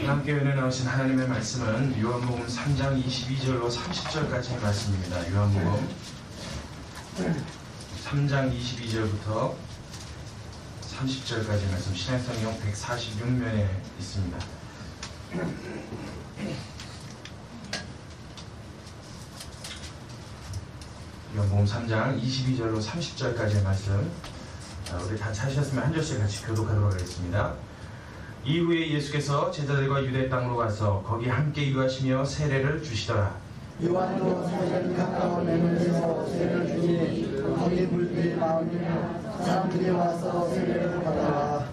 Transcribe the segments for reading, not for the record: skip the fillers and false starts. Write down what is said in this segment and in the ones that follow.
함께 은혜 나오신 하나님의 말씀은 요한복음 3장 22절로 30절까지의 말씀입니다. 요한복음 3장 22절부터 30절까지의 말씀, 신약성경 146면에 있습니다. 요한복음 3장 22절로 30절까지의 말씀, 우리 다 찾으셨으면 한 절씩 같이 교독하도록 하겠습니다. 이후에 예수께서 제자들과 유대 땅으로 가서 거기 함께 유하시며 세례를 주시더라. 요한도 세례를 가까운 에베소에서 세례를 주니 거기 물들이 많으며 사람들이 와서 세례를 받아라.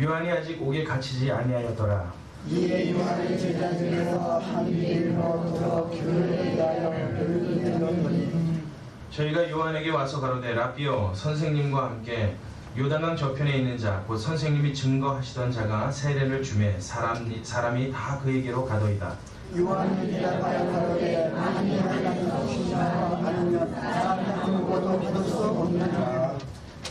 요한이 아직 옥에 갇히지 아니하였더라. 이에 요한의 제자 중에서 한 유대인으로 들어 교회에 대하여 교육이 되더니 저희가 요한에게 와서 가로되 라비오 선생님과 함께 요단강 저편에 있는 자 곧 선생님이 증거하시던 자가 세례를 주매 사람이 다 그에게로 가더이다. 요한이 대답하여 가로되 만일 하나님께서 주시나 아니면 사람이 아무것도 받을 수 없느니라.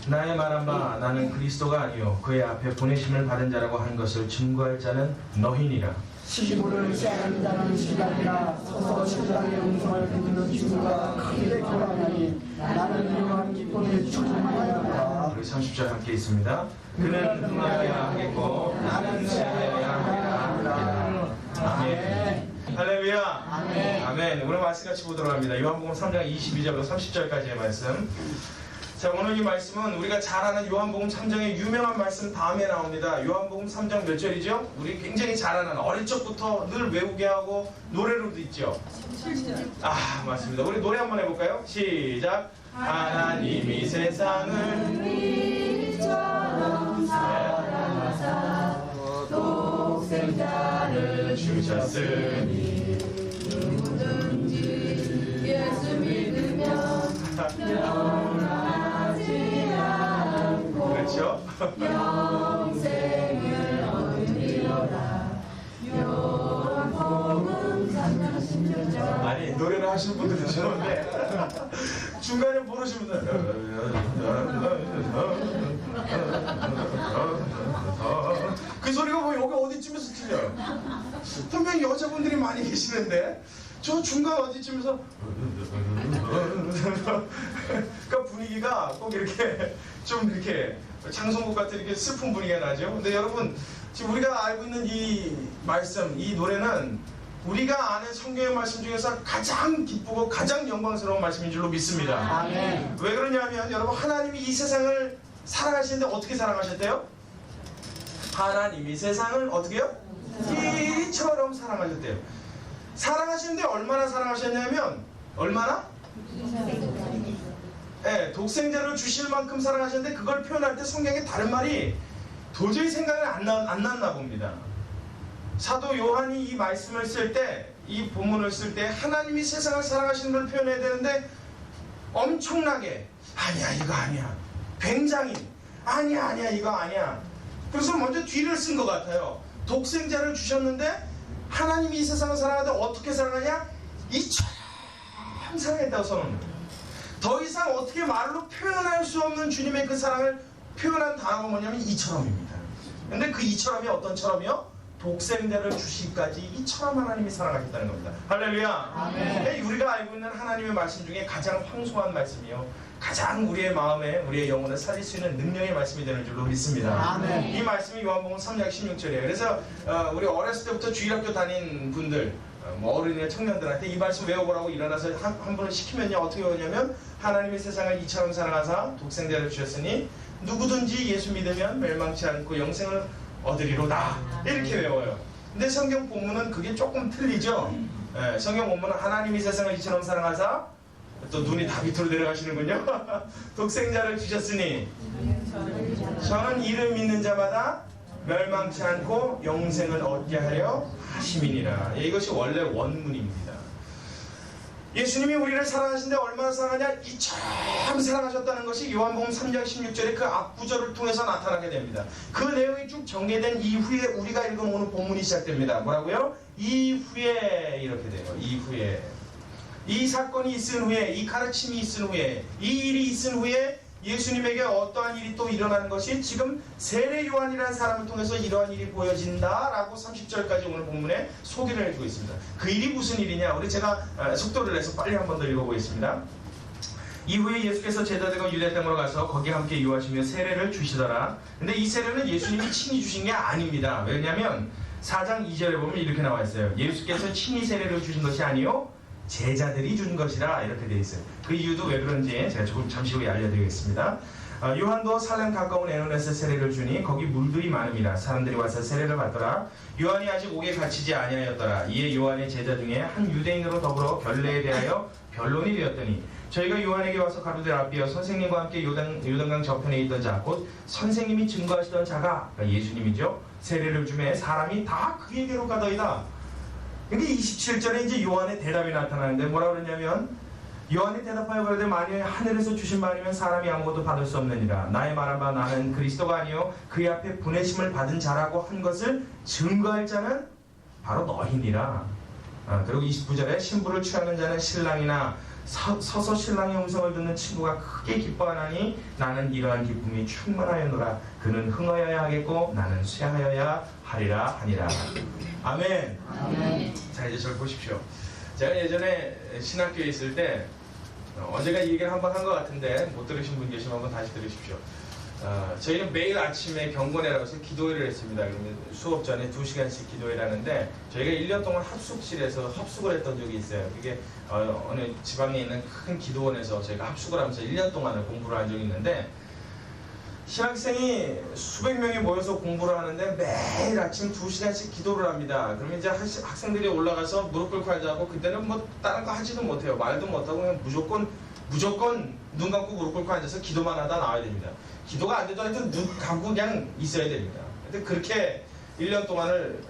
나의 말한 바 나는 그리스도가 아니요 그의 앞에 보내심을 받은 자라고 한 것을 증거할 자는 너희니라. 시부를 시작하는 자는 신랑이라 서서 신랑의 음성을 듣는 친구가 크게 교란하니 나는 이러한 기쁨에 충만하였다. 우리 30절 함께 있습니다. 그는 흥하여야 하겠고 나는 세례해야 하리라. 아멘. 할렐루야. 아멘. 아멘. 오늘 말씀 같이 보도록 합니다. 요한복음 3장 22절부터 30절까지의 말씀. 자, 오늘 이 말씀은 우리가 잘 아는 요한복음 3장의 유명한 말씀 다음에 나옵니다. 요한복음 3장 몇 절이죠? 우리 굉장히 잘 아는, 어릴 적부터 늘 외우게 하고 노래로도 있죠. 아, 맞습니다. 우리 노래 한번 해볼까요? 시작. 하나님이 세상을 이처럼 사랑하사 독생자를 주셨으니 누구든지 예수 믿으면 변하지 않고 그렇죠? 영생을 얻으리로다. 요한복음 3장 16절. 아니, 노래를 하시는 분들은 좋은데 중간에 모르시는 분들 그 소리가 뭐 여기 어디쯤에서 들려요? 분명히 여자분들이 많이 계시는데 저 중간 어디쯤에서 그러니까 분위기가 꼭 이렇게 좀 이렇게 장송곡 같은 이렇게 슬픈 분위기가 나죠. 근데 여러분 지금 우리가 알고 있는 이 말씀, 이 노래는 우리가 아는 성경의 말씀 중에서 가장 기쁘고 가장 영광스러운 말씀인 줄로 믿습니다. 아멘. 왜 그러냐면 여러분 하나님이 이 세상을 사랑하시는데 어떻게 사랑하셨대요? 하나님이 세상을 어떻게요? 이처럼 사랑하셨대요. 사랑하시는데 얼마나 사랑하셨냐면 얼마나? 네, 독생자를 주실 만큼 사랑하셨는데 그걸 표현할 때 성경에 다른 말이 도저히 생각이 안 났나 봅니다. 사도 요한이 이 말씀을 쓸 때, 이 본문을 쓸 때 하나님이 세상을 사랑하시는 걸 표현해야 되는데 엄청나게 아니야 이거 아니야, 굉장히 아니야 이거 아니야. 그래서 먼저 뒤를 쓴 것 같아요. 독생자를 주셨는데 하나님이 이 세상을 사랑하는데 어떻게 사랑하냐? 이처럼 사랑했다고 선언합니다. 더 이상 어떻게 말로 표현할 수 없는 주님의 그 사랑을 표현한 단어가 뭐냐면 이처럼입니다. 근데 그 이처럼이 어떤 처럼이요? 독생자를 주시기까지 이처럼 하나님이 사랑하셨다는 겁니다. 할렐루야. 아멘. 우리가 알고 있는 하나님의 말씀 중에 가장 황송한 말씀이요, 가장 우리의 마음에 우리의 영혼을 살릴 수 있는 능력의 말씀이 되는 줄로 믿습니다. 아멘. 이 말씀이 요한복음 3장 16절이에요. 그래서 우리 어렸을 때부터 주일학교 다닌 분들, 어린이나 청년들한테 이 말씀 외워보라고 일어나서 한 분을 시키면요 어떻게 외우냐면 하나님이 세상을 이처럼 사랑하사 독생자를 주셨으니 누구든지 예수 믿으면 멸망치 않고 영생을 얻으리로다, 이렇게 외워요. 근데 성경 본문은 그게 조금 틀리죠. 성경 본문은 하나님이 세상을 이처럼 사랑하사, 또 눈이 다 밑으로 내려가시는군요. 독생자를 주셨으니 저는 이를 믿는 자마다 멸망치 않고 영생을 얻게 하려 하심이니라. 이것이 원래 원문입니다. 예수님이 우리를 사랑하시는데 얼마나 사랑하냐? 이처럼 사랑하셨다는 것이 요한복음 3장 16절의 그 앞구절을 통해서 나타나게 됩니다. 그 내용이 쭉 전개된 이후에 우리가 읽은 오늘 본문이 시작됩니다. 뭐라고요? 이후에 이렇게 돼요. 이후에 이 사건이 있은 후에, 이 가르침이 있은 후에, 이 일이 있은 후에 예수님에게 어떠한 일이 또 일어나는 것이 지금 세례 요한이라는 사람을 통해서 이러한 일이 보여진다라고 30절까지 오늘 본문에 소개를 해주고 있습니다. 그 일이 무슨 일이냐? 우리 제가 속도를 내서 빨리 한 번 더 읽어보겠습니다. 이후에 예수께서 제자들과 유대 땅으로 가서 거기 함께 유하시며 세례를 주시더라. 근데 이 세례는 예수님이 친히 주신 게 아닙니다. 왜냐하면 4장 2절에 보면 이렇게 나와 있어요. 예수께서 친히 세례를 주신 것이 아니요 제자들이 준 것이라 이렇게 되어 있어요. 그 이유도 왜 그런지 제가 조금 잠시 후에 알려드리겠습니다. 요한도 살렘 가까운 에논에서 세례를 주니 거기 물들이 많음이라 사람들이 와서 세례를 받더라. 요한이 아직 옥에 갇히지 아니하였더라. 이에 요한의 제자 중에 한 유대인으로 더불어 결례에 대하여 변론이 되었더니 저희가 요한에게 와서 가로되 라삐여 선생님과 함께 요단강 저편에 있던 자 곧 선생님이 증거하시던 자가 그러니까 예수님이죠. 세례를 주매 사람이 다 그에게로 가더이다. 그러니까 27절에 이제 요한의 대답이 나타나는데 뭐라 그러냐면 요한이 대답하여 그러되 만일 하늘에서 주신 말이면 사람이 아무것도 받을 수 없느니라. 나의 말한 바 나는 그리스도가 아니요 그의 앞에 보내심을 받은 자라고 한 것을 증거할 자는 바로 너희니라. 그리고 29절에 신부를 취하는 자는 신랑이나 서서 신랑의 음성을 듣는 친구가 크게 기뻐하나니 나는 이러한 기쁨이 충만하였노라. 그는 흥하여야 하겠고 나는 쇠하여야 하리라 하니라. 아멘. 아멘. 자 이제 저를 보십시오. 제가 예전에 신학교에 있을 때 언젠가 이 얘기를 한번 한 것 같은데 못 들으신 분 계시면 한번 다시 들으십시오. 저희는 매일 아침에 경건회라고 해서 기도회를 했습니다. 그러면 수업 전에 2시간씩 기도회를 하는데 저희가 1년 동안 합숙실에서 합숙을 했던 적이 있어요. 그게 어느 지방에 있는 큰 기도원에서 저희가 합숙을 하면서 1년 동안을 공부를 한 적이 있는데 신학생이 수백 명이 모여서 공부를 하는데 매일 아침 2시간씩 기도를 합니다. 그러면 이제 학생들이 올라가서 무릎 꿇고 앉아고 그때는 뭐 다른 거 하지도 못해요. 말도 못하고 그냥 무조건 눈 감고 무릎 꿇고 앉아서 기도만 하다 나와야 됩니다. 기도가 안 되도 하여튼 눈 감고 그냥 있어야 됩니다. 근데 그렇게 1년 동안을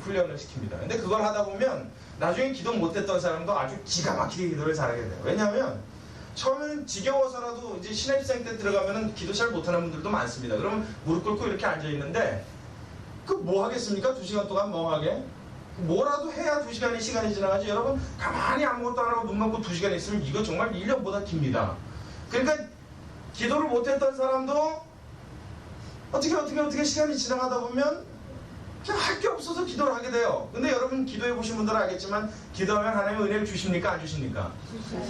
훈련을 시킵니다. 근데 그걸 하다 보면 나중에 기도 못했던 사람도 아주 기가 막히게 기도를 잘하게 돼요. 왜냐하면 처음에는 지겨워서라도 이제 신입생 때 들어가면은 기도 잘 못하는 분들도 많습니다. 그러면 무릎 꿇고 이렇게 앉아 있는데 그 뭐 하겠습니까? 2시간 동안 멍하게 뭐라도 해야 2시간이 시간이 지나가지. 여러분 가만히 아무것도 안 하고 눈 감고 2시간 있으면 이거 정말 1년보다 깁니다. 그러니까 기도를 못했던 사람도 어떻게 시간이 지나가다 보면 그냥 할 게 없어서 기도를 하게 돼요. 근데 여러분 기도해 보신 분들은 알겠지만 기도하면 하나님 은혜를 주십니까? 안 주십니까?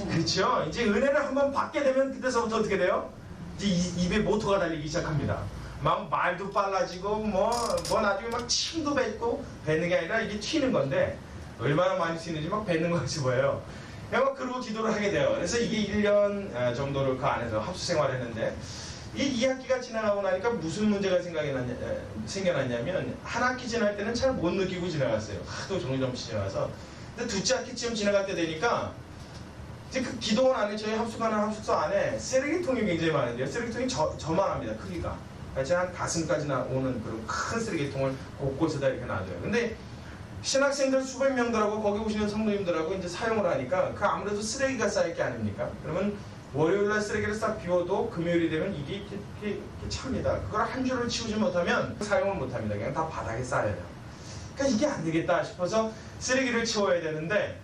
그렇죠. 이제 은혜를 한번 받게 되면 그때서부터 어떻게 돼요? 이제 입에 모터가 달리기 시작합니다. 막 말도 빨라지고 뭐 나중에 막 침도 뱉고 뱉는 게 아니라 이게 튀는 건데 얼마나 많이 튀는지 막 뱉는 거 같이 보여요. 막 그러고 기도를 하게 돼요. 그래서 이게 1년 정도를 그 안에서 합수 생활을 했는데 이 2학기가 지나가고 나니까 무슨 문제가 생겨났냐면 한 학기 지날 때는 잘 못 느끼고 지나갔어요. 하도 정신없이 지나가서. 근데 두째 학기쯤 지나갈 때 되니까 이제 그 기도원 안에 저희 합숙하는 합숙소 안에 쓰레기통이 굉장히 많은데요. 쓰레기통이 저만합니다. 크기가. 제 한 가슴까지 오는 그런 큰 쓰레기통을 곳곳에다 이렇게 놔둬요. 근데 신학생들 수백 명들하고 거기 오시는 성도님들하고 이제 사용을 하니까 그 아무래도 쓰레기가 쌓일 게 아닙니까? 그러면 월요일날 쓰레기를 싹 비워도 금요일이 되면 이게 찹니다. 그걸 한 줄을 치우지 못하면 사용을 못합니다. 그냥 다 바닥에 쌓여요. 그러니까 이게 안 되겠다 싶어서 쓰레기를 치워야 되는데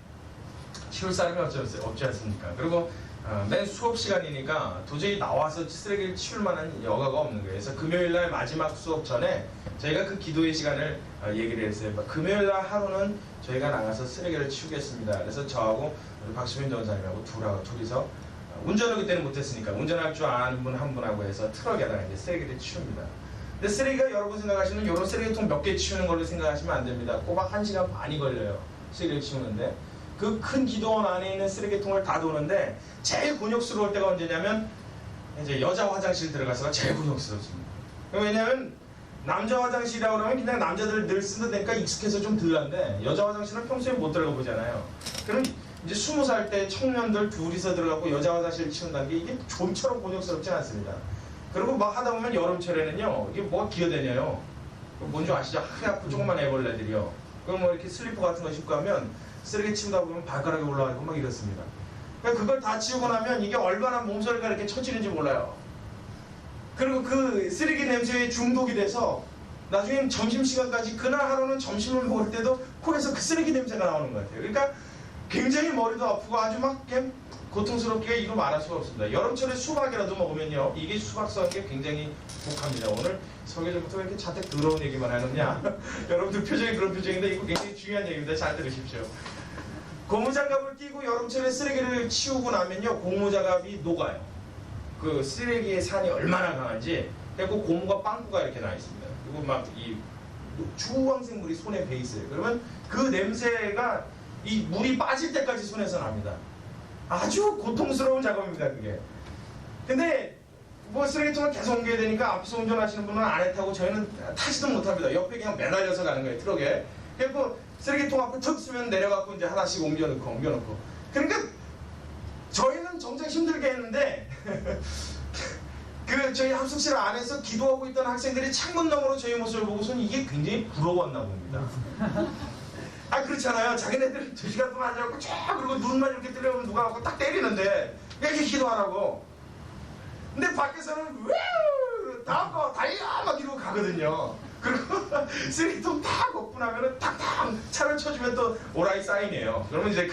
치울 사람이 없지 않습니까? 그리고 맨 수업 시간이니까 도저히 나와서 쓰레기를 치울 만한 여가가 없는 거예요. 그래서 금요일날 마지막 수업 전에 저희가 그 기도의 시간을 얘기를 했어요. 금요일날 하루는 저희가 나가서 쓰레기를 치우겠습니다. 그래서 저하고 우리 박수민 전사님하고 둘이서 운전을 그때는 못했으니까 운전할 줄 아는 분 한 분하고 해서 트럭에다가 이제 쓰레기를 치웁니다. 근데 쓰레기가 여러분 생각하시는 이런 쓰레기통 몇 개 치우는 걸로 생각하시면 안 됩니다. 꼬박 1시간 반이 걸려요. 쓰레기를 치우는데 그 큰 기도원 안에 있는 쓰레기통을 다 도는데 제일 곤욕스러울 때가 언제냐면 이제 여자 화장실 들어가서가 제일 곤욕스럽습니다. 왜냐하면 남자 화장실이라고 그러면 그냥 남자들 늘 쓰는 데니까 익숙해서 좀 덜한데 여자 화장실은 평소에 못 들어가 보잖아요. 그럼 이제 20살 때 청년들 둘이서 들어가고 여자 화장실 치운다는 게 이게 좀처럼 곤욕스럽지 않습니다. 그리고 막 하다 보면 여름철에는요 이게 뭐가 기어다녀요. 뭔지 아시죠? 하얗고 조그만 애벌레들이요. 그럼 뭐 이렇게 슬리퍼 같은 거 신고 하면 쓰레기 치우다 보면 발가락이 올라가고 막 이렇습니다. 그러니까 그걸 다 치우고 나면 이게 얼마나 몸소리가 이렇게 쳐지는지 몰라요. 그리고 그 쓰레기 냄새에 중독이 돼서 나중엔 점심시간까지 그날 하루는 점심을 먹을 때도 코에서 그 쓰레기 냄새가 나오는 것 같아요. 그러니까 굉장히 머리도 아프고 아주 막 그냥 고통스럽게 이루 말할 수가 없습니다. 여름철에 수박이라도 먹으면요, 이게 수박 써는 게 굉장히 독합니다. 오늘 설교전부터 왜 이렇게 잔뜩 더러운 얘기만 하느냐? 여러분들 표정이 그런 표정인데 이거 굉장히 중요한 얘기입니다. 잘 들으십시오. 고무장갑을 끼고 여름철에 쓰레기를 치우고 나면요, 고무장갑이 녹아요. 그 쓰레기의 산이 얼마나 강한지. 그리고 고무가 빵꾸가 이렇게 나 있습니다. 그리고 막 이 주황색 물이 손에 배 있어요. 그러면 그 냄새가 이 물이 빠질 때까지 손에서 납니다. 아주 고통스러운 작업입니다, 그게. 근데 뭐 쓰레기통을 계속 옮겨야 되니까 앞에서 운전하시는 분은 안 해 타고 저희는 타지도 못합니다. 옆에 그냥 매달려서 가는 거예요, 트럭에. 그리고 쓰레기통 앞에 턱 쓰면 내려갖고 이제 하나씩 옮겨놓고. 그러니까 저희는 정작 힘들게 했는데 그 저희 합숙실 안에서 기도하고 있던 학생들이 창문 너머로 저희 모습을 보고서는 이게 굉장히 부러웠나 봅니다. 아, 그렇잖아요. 자기네들 2시간 동안 앉아갖고 쫙 그리고 눈만 이렇게 뜨려면 누가 갖고 딱 때리는데 이렇게 기도하라고. 근데 밖에서는 왜 다음 거 달려 막 이러고 가거든요. 그리고 쓰레기통 딱 걷고 나면은 탁탁 차를 쳐주면 또 오라이 사인이에요. 그러면 이제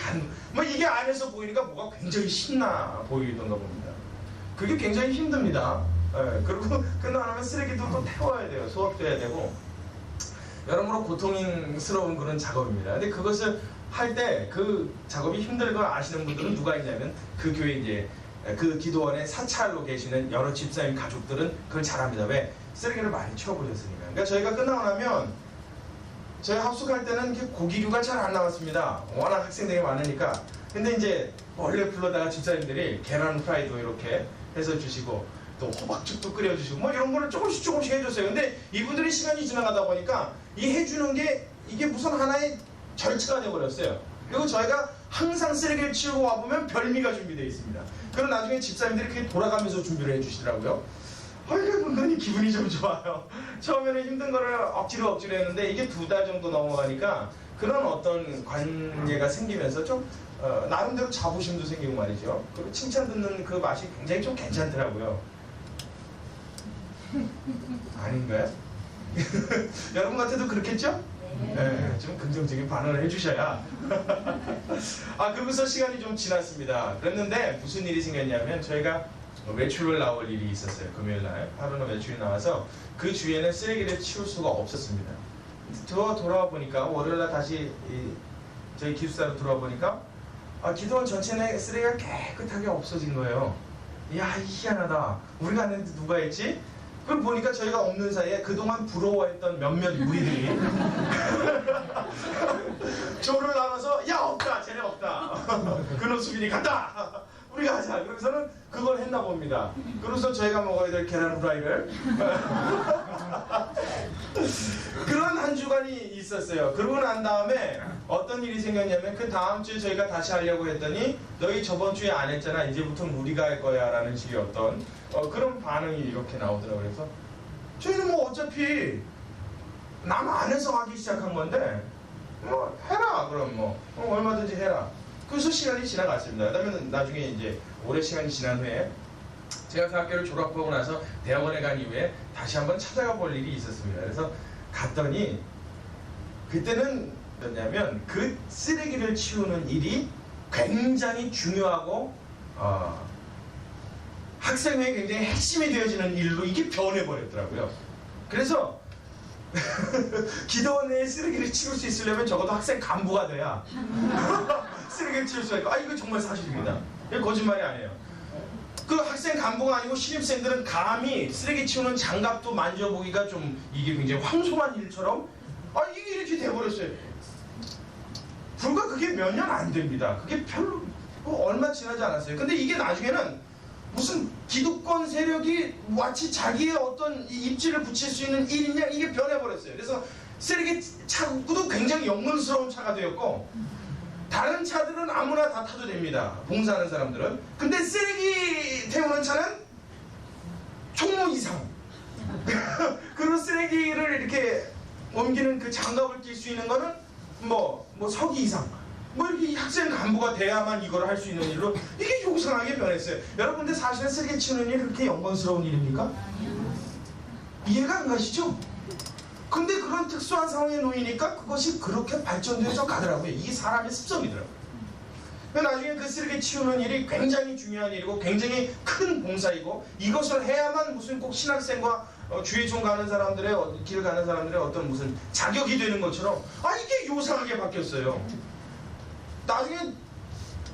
뭐 이게 안에서 보이니까 뭐가 굉장히 신나 보이던가 봅니다. 그게 굉장히 힘듭니다. 예, 그리고 끝나면 쓰레기도 또 태워야 돼요. 수확도 해야 되고. 여러모로 고통스러운 그런 작업입니다. 근데 그것을 할 때 그 작업이 힘든 걸 아시는 분들은 누가 있냐면 그 교회 이제 그 기도원에 사찰로 계시는 여러 집사님 가족들은 그걸 잘합니다. 왜? 쓰레기를 많이 치워버렸으니까. 그러니까 저희가 끝나고 나면 저희 합숙할 때는 고기류가 잘 안 나왔습니다. 워낙 학생들이 많으니까. 근데 이제 원래 불러다가 집사님들이 계란 프라이도 이렇게 해서 주시고 또 호박죽도 끓여주시고 뭐 이런 거를 조금씩 해줬어요. 근데 이분들이 시간이 지나가다 보니까 이 해주는 게 이게 무슨 하나의 절차가 돼버렸어요. 그리고 저희가 항상 쓰레기를 치우고 와보면 별미가 준비되어 있습니다. 그럼 나중에 집사님들이 그렇게 돌아가면서 준비를 해주시더라고요. 이거 은근히 기분이 좀 좋아요. 처음에는 힘든 거를 억지로 했는데 이게 2달 정도 넘어가니까 그런 어떤 관계가 생기면서 좀 나름대로 자부심도 생기고 말이죠. 그리고 칭찬 듣는 그 맛이 굉장히 좀 괜찮더라고요. 아닌가요? 여러분 같아도 그렇겠죠? 네, 좀 긍정적인 반응을 해주셔야. 그러고서 시간이 좀 지났습니다. 그랬는데 무슨 일이 생겼냐면 저희가 외출을 나올 일이 있었어요. 금요일날 하루는 외출이 나와서 그 주에는 쓰레기를 치울 수가 없었습니다. 돌아와 보니까 월요일날 다시 저희 기숙사로 들어와 보니까 기도원 전체 내 쓰레기가 깨끗하게 없어진 거예요. 이야, 희한하다. 우리가 안 했는데 누가 했지? 그걸 보니까 저희가 없는 사이에 그동안 부러워했던 몇몇 무리들이 조를 나눠서 야, 없다, 쟤네 없다. 근호수빈이 간다. 우리가 하자. 그래서는 그걸 했나 봅니다. 그래서 저희가 먹어야 될 계란 후라이를 그런 한 주간이 있었어요. 그러고 난 다음에 어떤 일이 생겼냐면 그 다음 주에 저희가 다시 하려고 했더니 너희 저번 주에 안 했잖아. 이제부터는 우리가 할 거야 라는 식의 어떤 그런 반응이 이렇게 나오더라고요. 그래서 저희는 뭐 어차피 남 안에서 하기 시작한 건데 뭐 해라. 그럼 뭐 얼마든지 해라. 그래서 시간이 지나갔습니다. 그다음에 나중에 이제 오래 시간이 지난 후에 제가 그 학교를 졸업하고 나서 대학원에 간 이후에 다시 한번 찾아가 볼 일이 있었습니다. 그래서 갔더니 그때는 뭐냐면 그 쓰레기를 치우는 일이 굉장히 중요하고 학생회에 굉장히 핵심이 되어지는 일로 이게 변해버렸더라고요. 그래서 기도원 내에 쓰레기를 치울 수 있으려면 적어도 학생 간부가 돼야 쓰레기를 치울 수가 있고 이거 정말 사실입니다. 이거 거짓말이 아니에요. 그 학생 간부가 아니고 신입생들은 감히 쓰레기 치우는 장갑도 만져보기가 좀 이게 굉장히 황송한 일처럼 이게 이렇게 돼버렸어요. 불과 그게 몇 년 안 됩니다. 그게 별로 얼마 지나지 않았어요. 근데 이게 나중에는 무슨 기득권 세력이 마치 자기의 어떤 입지를 붙일 수 있는 일이냐 이게 변해버렸어요. 그래서 쓰레기 차도 굉장히 영문스러운 차가 되었고 다른 차들은 아무나 다 타도 됩니다. 봉사하는 사람들은. 근데 쓰레기 태우는 차는 총무 이상. 그리고 쓰레기를 이렇게 옮기는 그 장갑을 낄 수 있는 거는 뭐 서기 이상. 이렇게 학생 간부가 돼야만 이걸 할 수 있는 일로 이게 요상하게 변했어요. 여러분, 근데 사실은 쓰레기 치우는 일이 그렇게 영광스러운 일입니까? 이해가 안 가시죠? 근데 그런 특수한 상황에 놓이니까 그것이 그렇게 발전돼서 가더라고요. 이게 사람의 습성이더라고요. 나중에 그 쓰레기 치우는 일이 굉장히 중요한 일이고 굉장히 큰 봉사이고 이것을 해야만 무슨 꼭 신학생과 주의종 가는 사람들의 길을 가는 사람들의 어떤 무슨 자격이 되는 것처럼 이게 요상하게 바뀌었어요. 나중에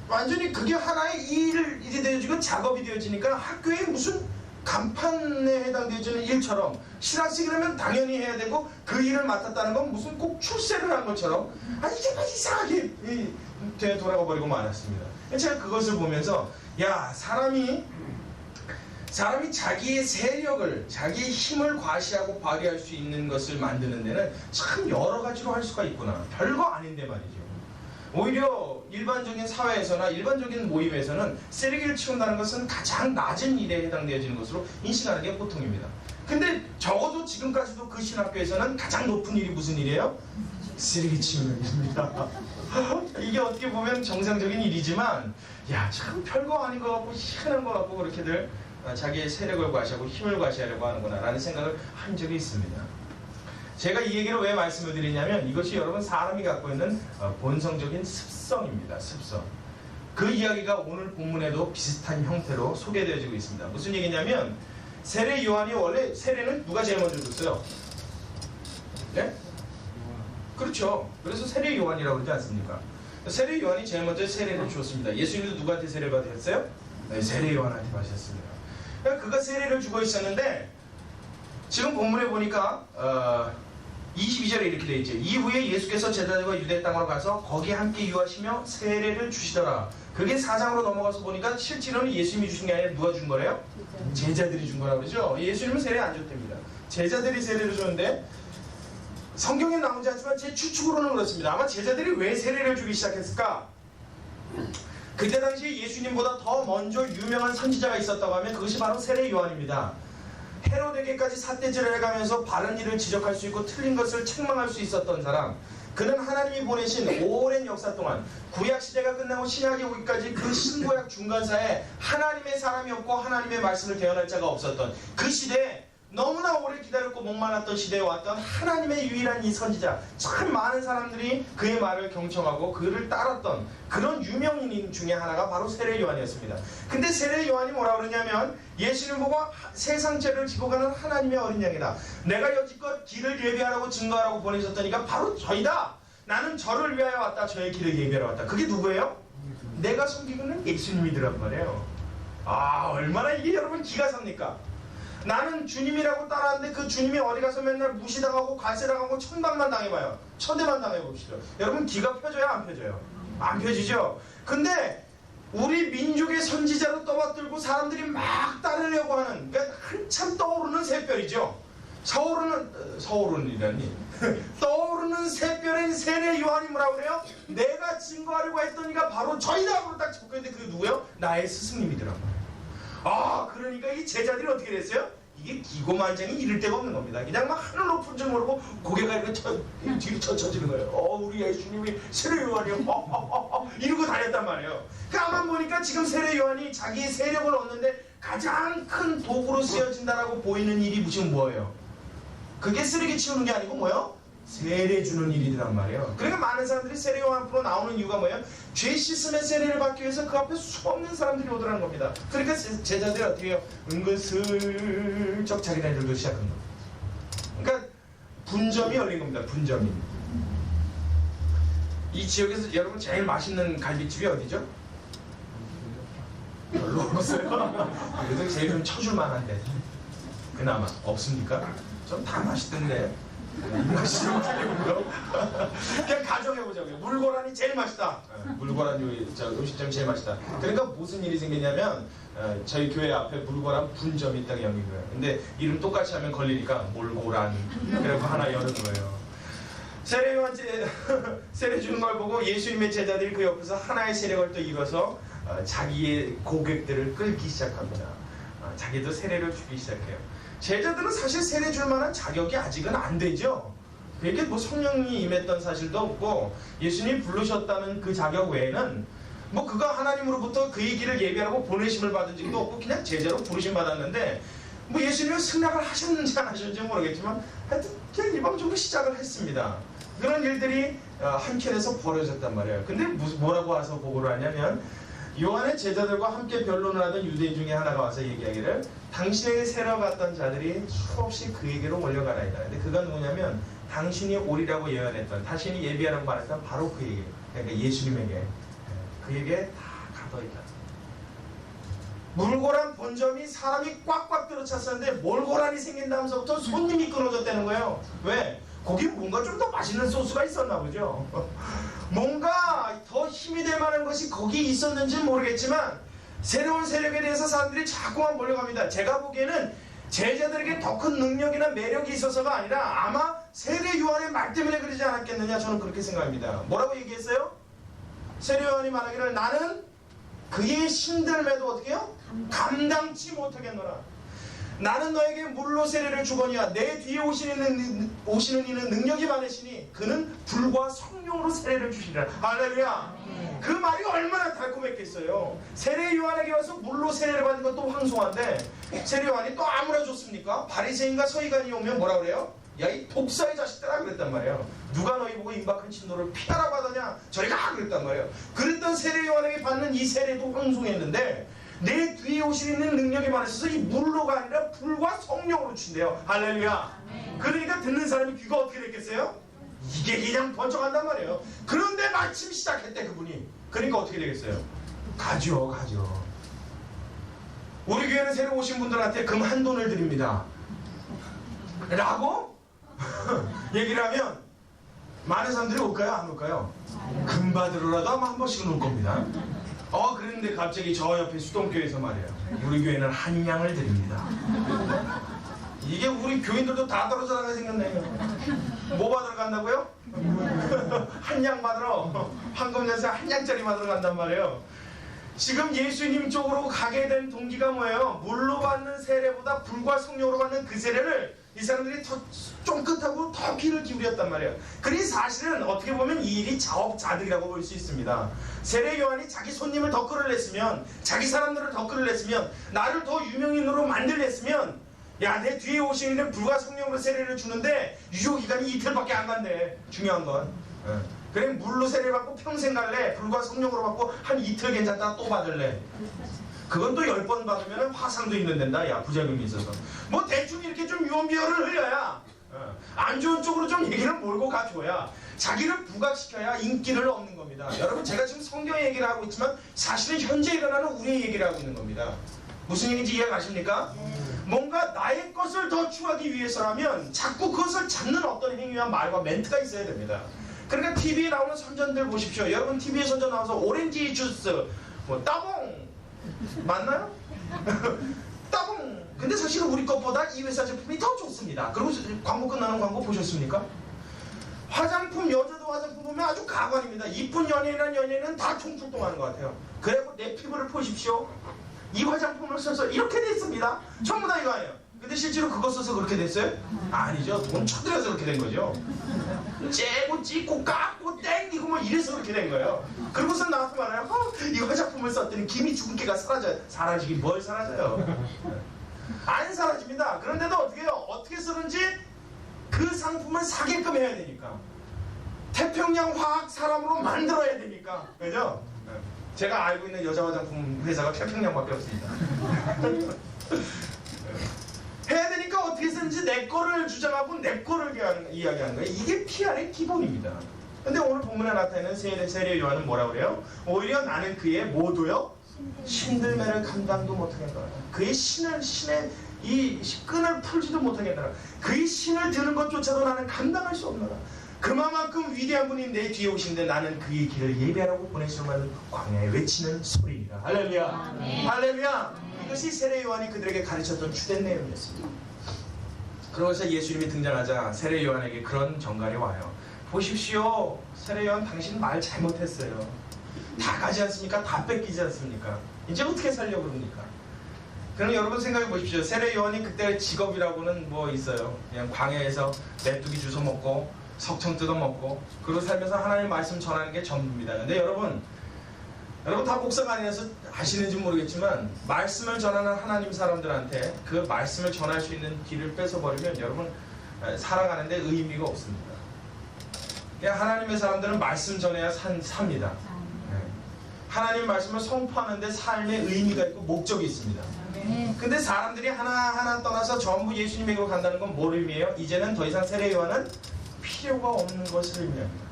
완전히 그게 하나의 일이 되어지고 작업이 되어지니까 학교에 무슨 간판에 해당되어지는 일처럼 신학생이라면 당연히 해야 되고 그 일을 맡았다는 건 무슨 꼭 출세를 한 것처럼 이게 막 이상하게 돌아가 버리고 말았습니다. 제가 그것을 보면서 사람이 자기의 세력을, 자기의 힘을 과시하고 발휘할 수 있는 것을 만드는 데는 참 여러 가지로 할 수가 있구나. 별거 아닌데 말이죠. 오히려 일반적인 사회에서나 일반적인 모임에서는 쓰레기를 치운다는 것은 가장 낮은 일에 해당되어지는 것으로 인식하는 게 보통입니다. 근데 적어도 지금까지도 그 신학교에서는 가장 높은 일이 무슨 일이에요? 쓰레기 치우는 일입니다. 이게 어떻게 보면 정상적인 일이지만 참 별거 아닌 것 같고 희한한 것 같고 그렇게들 자기의 세력을 과시하고 힘을 과시하려고 하는구나 라는 생각을 한 적이 있습니다. 제가 이 얘기를 왜 말씀을 드리냐면 이것이 여러분 사람이 갖고 있는 본성적인 습성입니다. 습성. 그 이야기가 오늘 본문에도 비슷한 형태로 소개되어지고 있습니다. 무슨 얘기냐면 세례 요한이 원래 세례는 누가 제일 먼저 줬어요? 네? 그렇죠. 그래서 세례 요한이라고 그러지 않습니까? 세례 요한이 제일 먼저 세례를 주었습니다. 예수님도 누구한테 세례를 받으셨어요? 네, 세례 요한한테 받으셨습니다. 그가 세례를 주고 있었는데 지금 본문에 보니까 22절에 이렇게 되어 있죠. 이후에 예수께서 제자들과 유대 땅으로 가서 거기 함께 유하시며 세례를 주시더라. 그게 4장으로 넘어가서 보니까 실제로는 예수님이 주신 게 아니라 누가 준 거래요? 제자들이 준 거라고 그러죠. 예수님은 세례 안 줬답니다. 제자들이 세례를 줬는데 성경에 나오지 않지만 제 추측으로는 그렇습니다. 아마 제자들이 왜 세례를 주기 시작했을까? 그때 당시에 예수님보다 더 먼저 유명한 선지자가 있었다고 하면 그것이 바로 세례 요한입니다. 헤로데게까지 삿대질을 해가면서 바른 일을 지적할 수 있고 틀린 것을 책망할 수 있었던 사람. 그는 하나님이 보내신 오랜 역사 동안 구약시대가 끝나고 신약이 오기까지 그 신구약 중간사에 하나님의 사람이 없고 하나님의 말씀을 대언할 자가 없었던 그 시대에 너무나 오래 기다렸고 목말랐던 시대에 왔던 하나님의 유일한 이 선지자, 참 많은 사람들이 그의 말을 경청하고 그를 따랐던 그런 유명인 중에 하나가 바로 세례 요한이었습니다. 근데 세례 요한이 뭐라 그러냐면 예수님 보고 세상 죄를 지고 가는 하나님의 어린 양이다. 내가 여지껏 길을 예비하라고 증거하라고 보내셨더니가 바로 저이다. 나는 저를 위하여 왔다. 저의 길을 예비하러 왔다. 그게 누구예요? 내가 섬기고는 예수님이더란 말이에요. 얼마나 이게 여러분 기가 삽니까? 나는 주님이라고 따라하는데 그 주님이 어디 가서 맨날 무시당하고 갈세당하고 천방만 당해봐요. 천대만 당해봅시다. 여러분 기가 펴져요? 안 펴져요? 안 펴지죠? 근데 우리 민족의 선지자로 떠받들고 사람들이 막 따르려고 하는, 그러니까 한참 떠오르는 새별이죠. 서오르는이라니 떠오르는 새별인 세례 요한이 뭐라고 그래요? 내가 증거하려고 했더니가 바로 저희다 하고 딱 짚었는데 그게 누구예요? 나의 스승님이더라고요. 그러니까 이 제자들이 어떻게 됐어요? 이게 기고만장이 이를 데가 없는 겁니다. 그냥 막 하늘 높은 줄 모르고 고개가 이렇게 뒤로 쳐지는 거예요. 우리 예수님이 세례 요한이요. 이러고 다녔단 말이에요. 가만 보니까 지금 세례 요한이 자기의 세력을 얻는데 가장 큰 도구로 쓰여진다라고 보이는 일이 지금 뭐예요? 그게 쓰레기 치우는 게 아니고 뭐예요? 세례 주는 일이란 말이에요. 그러니까 많은 사람들이 세례 요한 앞으로 나오는 이유가 뭐예요? 죄 씻음의 세례를 받기 위해서 그 앞에 수없는 사람들이 오더라는 겁니다. 그러니까 제자들이 어떻게 해요? 은근슬쩍 자기네들도 시작한 겁니다. 그러니까 분점이 열린 겁니다. 분점이. 이 지역에서 여러분 제일 맛있는 갈비집이 어디죠? 별로 없어요. 그래서 제일 좀 쳐줄만 한데 그나마 없습니까? 전 다 맛있던데 맛이 좀 틀리고요. 그냥 가정해보자고요. 물고란이 제일 맛있다. 물고란 음식점이 제일 맛있다. 그러니까 무슨 일이 생기냐면 저희 교회 앞에 물고란 분점이 있다고 연결해요. 근데 이름 똑같이 하면 걸리니까 몰고란 그래서 하나 여는 거예요. 세례 요한 세례 주는 걸 보고 예수님의 제자들이 그 옆에서 하나의 세력을 또 이뤄서 자기의 고객들을 끌기 시작합니다. 자기도 세례를 주기 시작해요. 제자들은 사실 세례 줄 만한 자격이 아직은 안 되죠. 그게 뭐 성령이 임했던 사실도 없고 예수님이 부르셨다는 그 자격 외에는 뭐 그가 하나님으로부터 그의 길을 예비하라고 보내심을 받은 적도 없고 그냥 제자로 부르심 받았는데 뭐 예수님은 승낙을 하셨는지 안 하셨는지 모르겠지만 하여튼 그냥 일방적으로 시작을 했습니다. 그런 일들이 한켠에서 벌어졌단 말이에요. 근데 뭐라고 와서 보고를 하냐면 요한의 제자들과 함께 변론을 하던 유대인 중에 하나가 와서 얘기하기를 당신에게 세러 갔던 자들이 수없이 그에게로 몰려가나이다. 근데 그가 누구냐면 당신이 오리라고 예언했던, 당신이 예비하라고 말했던 바로 그에게, 그러니까 예수님에게, 그에게 다 가둬있다. 물고란 본점이 사람이 꽉꽉 들어찼었는데 몰고란이 생긴 다음서부터 손님이 끊어졌다는 거예요. 왜? 거기 뭔가 좀 더 맛있는 소스가 있었나 보죠. 뭔가 더 힘이 될 만한 것이 거기 있었는지는 모르겠지만 새로운 세력에 대해서 사람들이 자꾸만 몰려갑니다. 제가 보기에는 제자들에게 더 큰 능력이나 매력이 있어서가 아니라 아마 세례 요한의 말 때문에 그러지 않았겠느냐, 저는 그렇게 생각합니다. 뭐라고 얘기했어요? 세례 요한이 말하기를 나는 그의 신들매도 어떻게 해요? 감당치 못하겠노라. 나는 너에게 물로 세례를 주거니와 내 뒤에 오시는 이는 능력이 많으시니 그는 불과 성령으로 세례를 주시리라. 할렐루야. 그 말이 얼마나 달콤했겠어요. 세례 요한에게 와서 물로 세례를 받는 것도 황송한데 세례 요한이 또 아무나 줬습니까? 바리새인과 서기관이 오면 뭐라 그래요? 야, 이 독사의 자식들아 그랬단 말이에요. 누가 너희 보고 임박한 진노를 피하라고 하더냐? 저리 가 그랬단 말이에요. 그랬던 세례 요한에게 받는 이 세례도 황송했는데 내 뒤에 오시는 능력이 많으셔서 이 물로가 아니라 불과 성령으로 주신대요. 할렐루야. 그러니까 듣는 사람이 귀가 어떻게 됐겠어요? 이게 그냥 번쩍한단 말이에요. 그런데 마침 시작했대 그분이. 그러니까 어떻게 되겠어요? 가죠. 우리 교회는 새로 오신 분들한테 금 한 돈을 드립니다 라고 얘기를 하면 많은 사람들이 올까요? 안 올까요? 금 받으러라도 아마 한 번씩은 올 겁니다. 그런데 갑자기 저 옆에 수동교회에서 말이에요. 우리 교회는 한 양을 드립니다. 이게 우리 교인들도 다 떨어져 나가게 생겼네요. 뭐 받으러 간다고요? 한 양 받으러, 황금연세 한 양짜리 받으러 간단 말이에요. 지금 예수님 쪽으로 가게 된 동기가 뭐예요? 물로 받는 세례보다 불과 성령으로 받는 그 세례를 이 사람들이 더 쫑긋하고 더 귀를 기울였단 말이에요. 그러니 사실은 어떻게 보면 이 일이 자업자득이라고 볼 수 있습니다. 세례 요한이 자기 손님을 더 끌어냈으면, 자기 사람들을 더 끌어냈으면, 나를 더 유명인으로 만들랬으면, 야, 내 뒤에 오시는 불과 성령으로 세례를 주는데 유효기간이 이틀밖에 안 간대. 중요한 건. 그래 물로 세례 받고 평생 갈래? 불과 성령으로 받고 한 이틀 괜찮다 또 받을래? 그건 또 10번 받으면 화상도 있는 된다. 야, 부작용이 있어서. 뭐 대충 이렇게 좀 유언비어를 흘려야, 안 좋은 쪽으로 좀 얘기를 몰고 가줘야, 자기를 부각시켜야 인기를 얻는 겁니다. 여러분, 제가 지금 성경 얘기를 하고 있지만 사실은 현재 일어나는 우리의 얘기를 하고 있는 겁니다. 무슨 얘기인지 이해가십니까? 뭔가 나의 것을 더 추구하기 위해서라면 자꾸 그것을 잡는 어떤 행위와 말과 멘트가 있어야 됩니다. 그러니까 TV에 나오는 선전들 보십시오. 여러분 TV에 선전 나와서 오렌지 주스, 뭐 따봉 맞나요? 따봉. 근데 사실은 우리 것보다 이 회사 제품이 더 좋습니다. 그리고 광고 끝나는 광고 보셨습니까? 화장품, 여자도 화장품 보면 아주 가관입니다. 이쁜 연예인이란 연예인은 다 총출동하는 것 같아요. 그래고 내 피부를 보십시오. 이 화장품을 써서 이렇게 됐습니다. 전부 다 이거 아니에요. 근데 실제로 그거 써서 그렇게 됐어요? 아니죠. 돈 쳐들여서 그렇게 된 거죠. 째고 찢고 깎고 땡기고 뭐 이래서 그렇게 된 거예요. 그러고서 나한테 말해요. 이 화장품을 썼더니 김이 주근깨가 사라져요. 사라지긴 뭘 사라져요. 안 사라집니다. 그런데도 어떻게 해요? 어떻게 쓰는지 그 상품을 사게끔 해야 되니까. 태평양 화학 사람으로 만들어야 되니까. 그죠? 제가 알고 있는 여자 화장품 회사가 태평양밖에 없습니다. 해야 되니까 어떻게 쓰는지 내 거를 주장하고 내 거를 이야기하는 거예요. 이게 PR의 기본입니다. 근데 오늘 본문에 나타나는 세례 요한은 뭐라고 그래요? 오히려 나는 그의 모두요 신들매를 감당도 못하겠노라. 그의 신의 이 끈을 풀지도 못하겠노라. 그의 신을 드는 것조차도 나는 감당할 수 없노라. 그만큼 위대한 분이 내 뒤에 오시는데 나는 그의 길을 예배하라고 보내시는 광야에 외치는 소리니라. 할렐루야. 할렐루야. 이것이 세례 요한이 그들에게 가르쳤던 주된 내용이었습니다. 그러면서 예수님이 등장하자 세례 요한에게 그런 정갈이 와요. 보십시오. 세례 요한 당신 말 잘못했어요. 다 가지 않습니까? 다 뺏기지 않습니까? 이제 어떻게 살려고 그럽니까? 그럼 여러분 생각해 보십시오. 세례 요한이 그때 직업이라고는 뭐 있어요. 그냥 광야에서 메뚜기 주워 먹고 석청 뜯어 먹고 그러고 살면서 하나님 말씀 전하는 게 전부입니다. 근데 여러분 다 목사가 아니라서 아시는지 모르겠지만 말씀을 전하는 하나님 사람들한테 그 말씀을 전할 수 있는 길을 뺏어버리면 여러분 살아가는데 의미가 없습니다. 그냥 하나님의 사람들은 말씀 전해야 삽니다. 하나님 말씀을 선포하는데 삶의 의미가 있고 목적이 있습니다. 근데 사람들이 하나하나 떠나서 전부 예수님에게로 간다는 건 뭘 의미해요? 이제는 더 이상 세례요한은 필요가 없는 것을 의미합니다.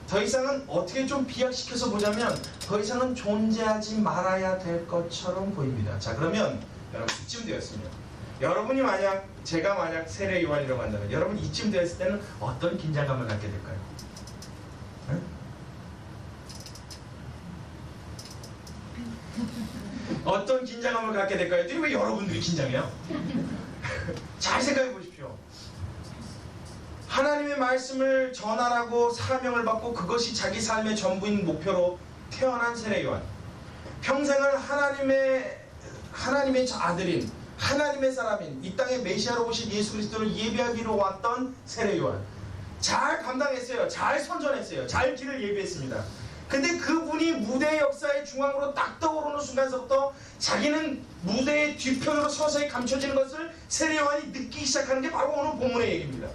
더 이상은 어떻게 좀 비약시켜서 보자면 더 이상은 존재하지 말아야 될 것처럼 보입니다. 자, 그러면 여러분 이쯤 되었습니다. 여러분이 제가 만약 세례요한이라고 한다면 여러분 이쯤 되었을 때는 어떤 긴장감을 갖게 될까요? 네? 어떤 긴장감을 갖게 될까요? 왜 여러분들이 긴장해요? 잘 생각해 보십시오. 하나님의 말씀을 전하라고 사명을 받고 그것이 자기 삶의 전부인 목표로 태어난 세례요한. 평생을 하나님의 아들인 하나님의 사람인 이 땅에 메시아로 오신 예수 그리스도를 예비하기로 왔던 세례요한. 잘 감당했어요. 잘 선전했어요. 잘 길을 예비했습니다. 근데 그분이 무대의 역사의 중앙으로 딱 떠오르는 순간서부터 자기는 무대의 뒤편으로 서서히 감춰지는 것을 세례요한이 느끼기 시작하는 게 바로 오늘 본문의 얘기입니다.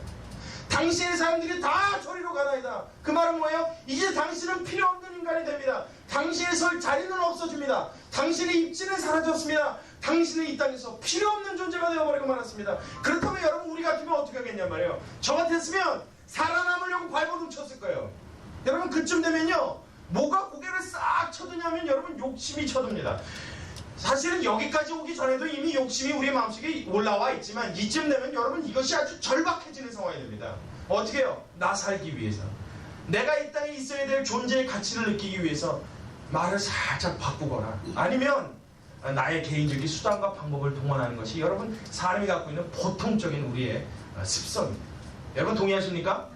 당신의 사람들이 다 저리로 가나이다. 그 말은 뭐예요? 이제 당신은 필요 없는 인간이 됩니다. 당신의 설 자리는 없어집니다. 당신의 입지는 사라졌습니다. 당신은 이 땅에서 필요 없는 존재가 되어버리고 말았습니다. 그렇다면 여러분 우리 같으면 어떻게 하겠냔 말이에요. 저 같았으면 살아남으려고 발버둥 쳤을 거예요. 여러분 그쯤 되면요 뭐가 고개를 싹 쳐드냐면 여러분 욕심이 쳐듭니다. 사실은 여기까지 오기 전에도 이미 욕심이 우리 마음속에 올라와 있지만 이쯤 되면 여러분 이것이 아주 절박해지는 상황이 됩니다. 어떻게 해요? 나 살기 위해서 내가 이 땅에 있어야 될 존재의 가치를 느끼기 위해서 말을 살짝 바꾸거나 아니면 나의 개인적인 수단과 방법을 동원하는 것이 여러분 사람이 갖고 있는 보통적인 우리의 습성입니다. 여러분 동의하십니까?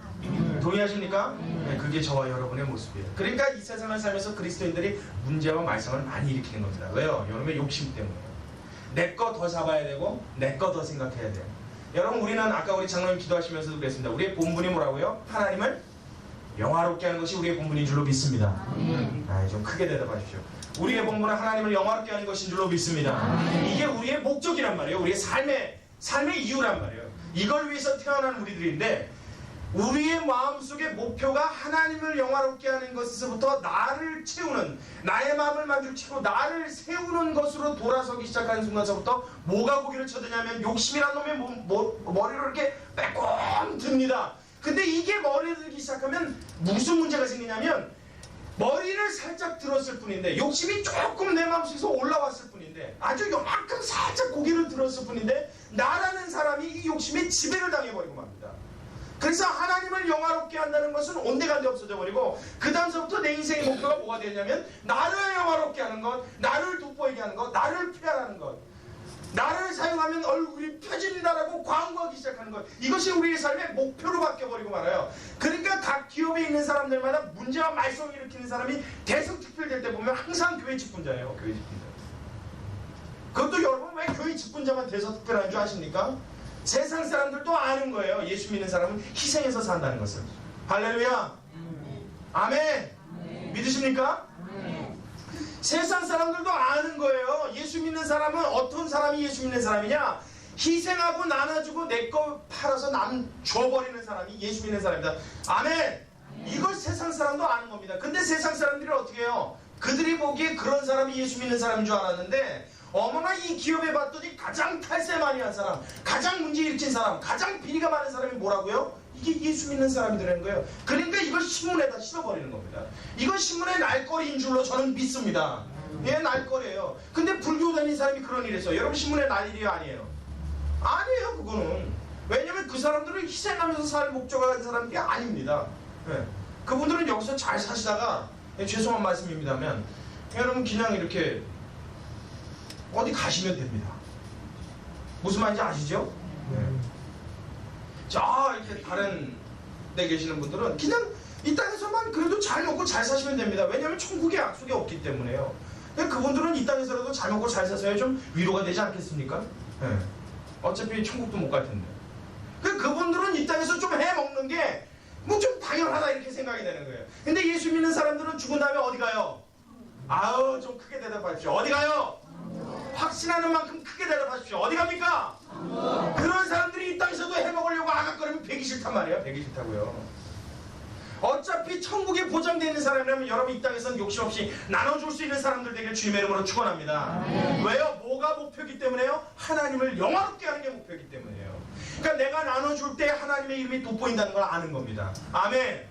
동의하십니까? 네, 그게 저와 여러분의 모습이에요. 그러니까 이 세상을 살면서 그리스도인들이 문제와 말썽을 많이 일으키는 겁니다. 왜요? 여러분의 욕심 때문에요. 내 거 더 잡아야 되고 내 거 더 생각해야 돼요. 여러분 우리는 아까 우리 장로님 기도하시면서도 그랬습니다. 우리의 본분이 뭐라고요? 하나님을 영화롭게 하는 것이 우리의 본분인 줄로 믿습니다. 좀 크게 대답하십시오. 우리의 본분은 하나님을 영화롭게 하는 것인 줄로 믿습니다. 이게 우리의 목적이란 말이에요. 우리의 삶의 이유란 말이에요. 이걸 위해서 태어난 우리들인데 우리의 마음속의 목표가 하나님을 영화롭게 하는 것에서부터 나를 채우는 나의 마음을 만족시키고 나를 세우는 것으로 돌아서기 시작하는 순간서부터 뭐가 고개를 쳐드냐면 욕심이란 놈의 머리를 이렇게 빼꼼 듭니다. 근데 이게 머리를 들기 시작하면 무슨 문제가 생기냐면 머리를 살짝 들었을 뿐인데 욕심이 조금 내 마음속에서 올라왔을 뿐인데 아주 요만큼 살짝 고개를 들었을 뿐인데 나라는 사람이 이 욕심에 지배를 당해버리고 맙니다. 그래서 하나님을 영화롭게 한다는 것은 온데간데 없어져 버리고 그 다음서부터 내 인생의 목표가 뭐가 되냐면 나를 영화롭게 하는 것, 나를 돋보이게 하는 것, 나를 표현하는 것, 나를 사용하면 얼굴이 펴진다라고 광고하기 시작하는 것, 이것이 우리의 삶의 목표로 바뀌어버리고 말아요. 그러니까 각 기업에 있는 사람들마다 문제와 말썽을 일으키는 사람이 대성특필될 때 보면 항상 교회 직분자예요. 교회 직분자. 그것도 여러분 왜 교회 직분자만 대성특필하는 줄 아십니까? 세상 사람들도 아는 거예요. 예수 믿는 사람은 희생해서 산다는 것을. 할렐루야. 아멘. 믿으십니까? 세상 사람들도 아는 거예요. 예수 믿는 사람은 어떤 사람이 예수 믿는 사람이냐? 희생하고 나눠주고 내 거 팔아서 남 줘버리는 사람이 예수 믿는 사람이다. 아멘. 이걸 세상 사람도 아는 겁니다. 근데 세상 사람들이 어떻게 해요? 그들이 보기에 그런 사람이 예수 믿는 사람인 줄 알았는데 어머나 이 기업에 봤더니 가장 탈세 많이 한 사람, 가장 문제 일으킨 사람, 가장 비리가 많은 사람이 뭐라고요? 이게 예수 믿는 사람이라는 거예요. 그러니까 이걸 신문에다 실어버리는 겁니다. 이건 신문의 날거리인 줄로 저는 믿습니다. 예, 날거리예요. 근데 불교 다니는 사람이 그런 일 했어요. 여러분 신문에 날 일이 아니에요. 아니에요 그거는. 왜냐면 그 사람들은 희생하면서 살 목적을 가진 사람들이 아닙니다. 예. 그분들은 여기서 잘 사시다가 죄송한 말씀입니다만 여러분 그냥 이렇게 어디 가시면 됩니다. 무슨 말인지 아시죠? 자 이렇게 다른 데 계시는 분들은 그냥 이 땅에서만 그래도 잘 먹고 잘 사시면 됩니다. 왜냐하면 천국의 약속이 없기 때문에요. 그분들은 이 땅에서라도 잘 먹고 잘 사서야 좀 위로가 되지 않겠습니까? 네. 어차피 천국도 못 갈 텐데. 그분들은 이 땅에서 좀 해먹는 게 뭐 좀 당연하다 이렇게 생각이 되는 거예요. 근데 예수 믿는 사람들은 죽은 다음에 어디 가요? 아우 좀 크게 대답하십시오. 어디 가요? 확신하는 만큼 크게 대답하십시오. 어디 갑니까? 그런 사람들이 이 땅에서도 해먹으려고 아각거리면 배기 싫단 말이에요. 배기 싫다고요. 어차피 천국에 보장되어 있는 사람이라면 여러분 이 땅에서는 욕심 없이 나눠줄 수 있는 사람들 되길 주님의 이름으로 축원합니다. 왜요? 뭐가 목표이기 때문에요? 하나님을 영화롭게 하는 게 목표이기 때문이에요. 그러니까 내가 나눠줄 때 하나님의 이름이 돋보인다는 걸 아는 겁니다. 아멘.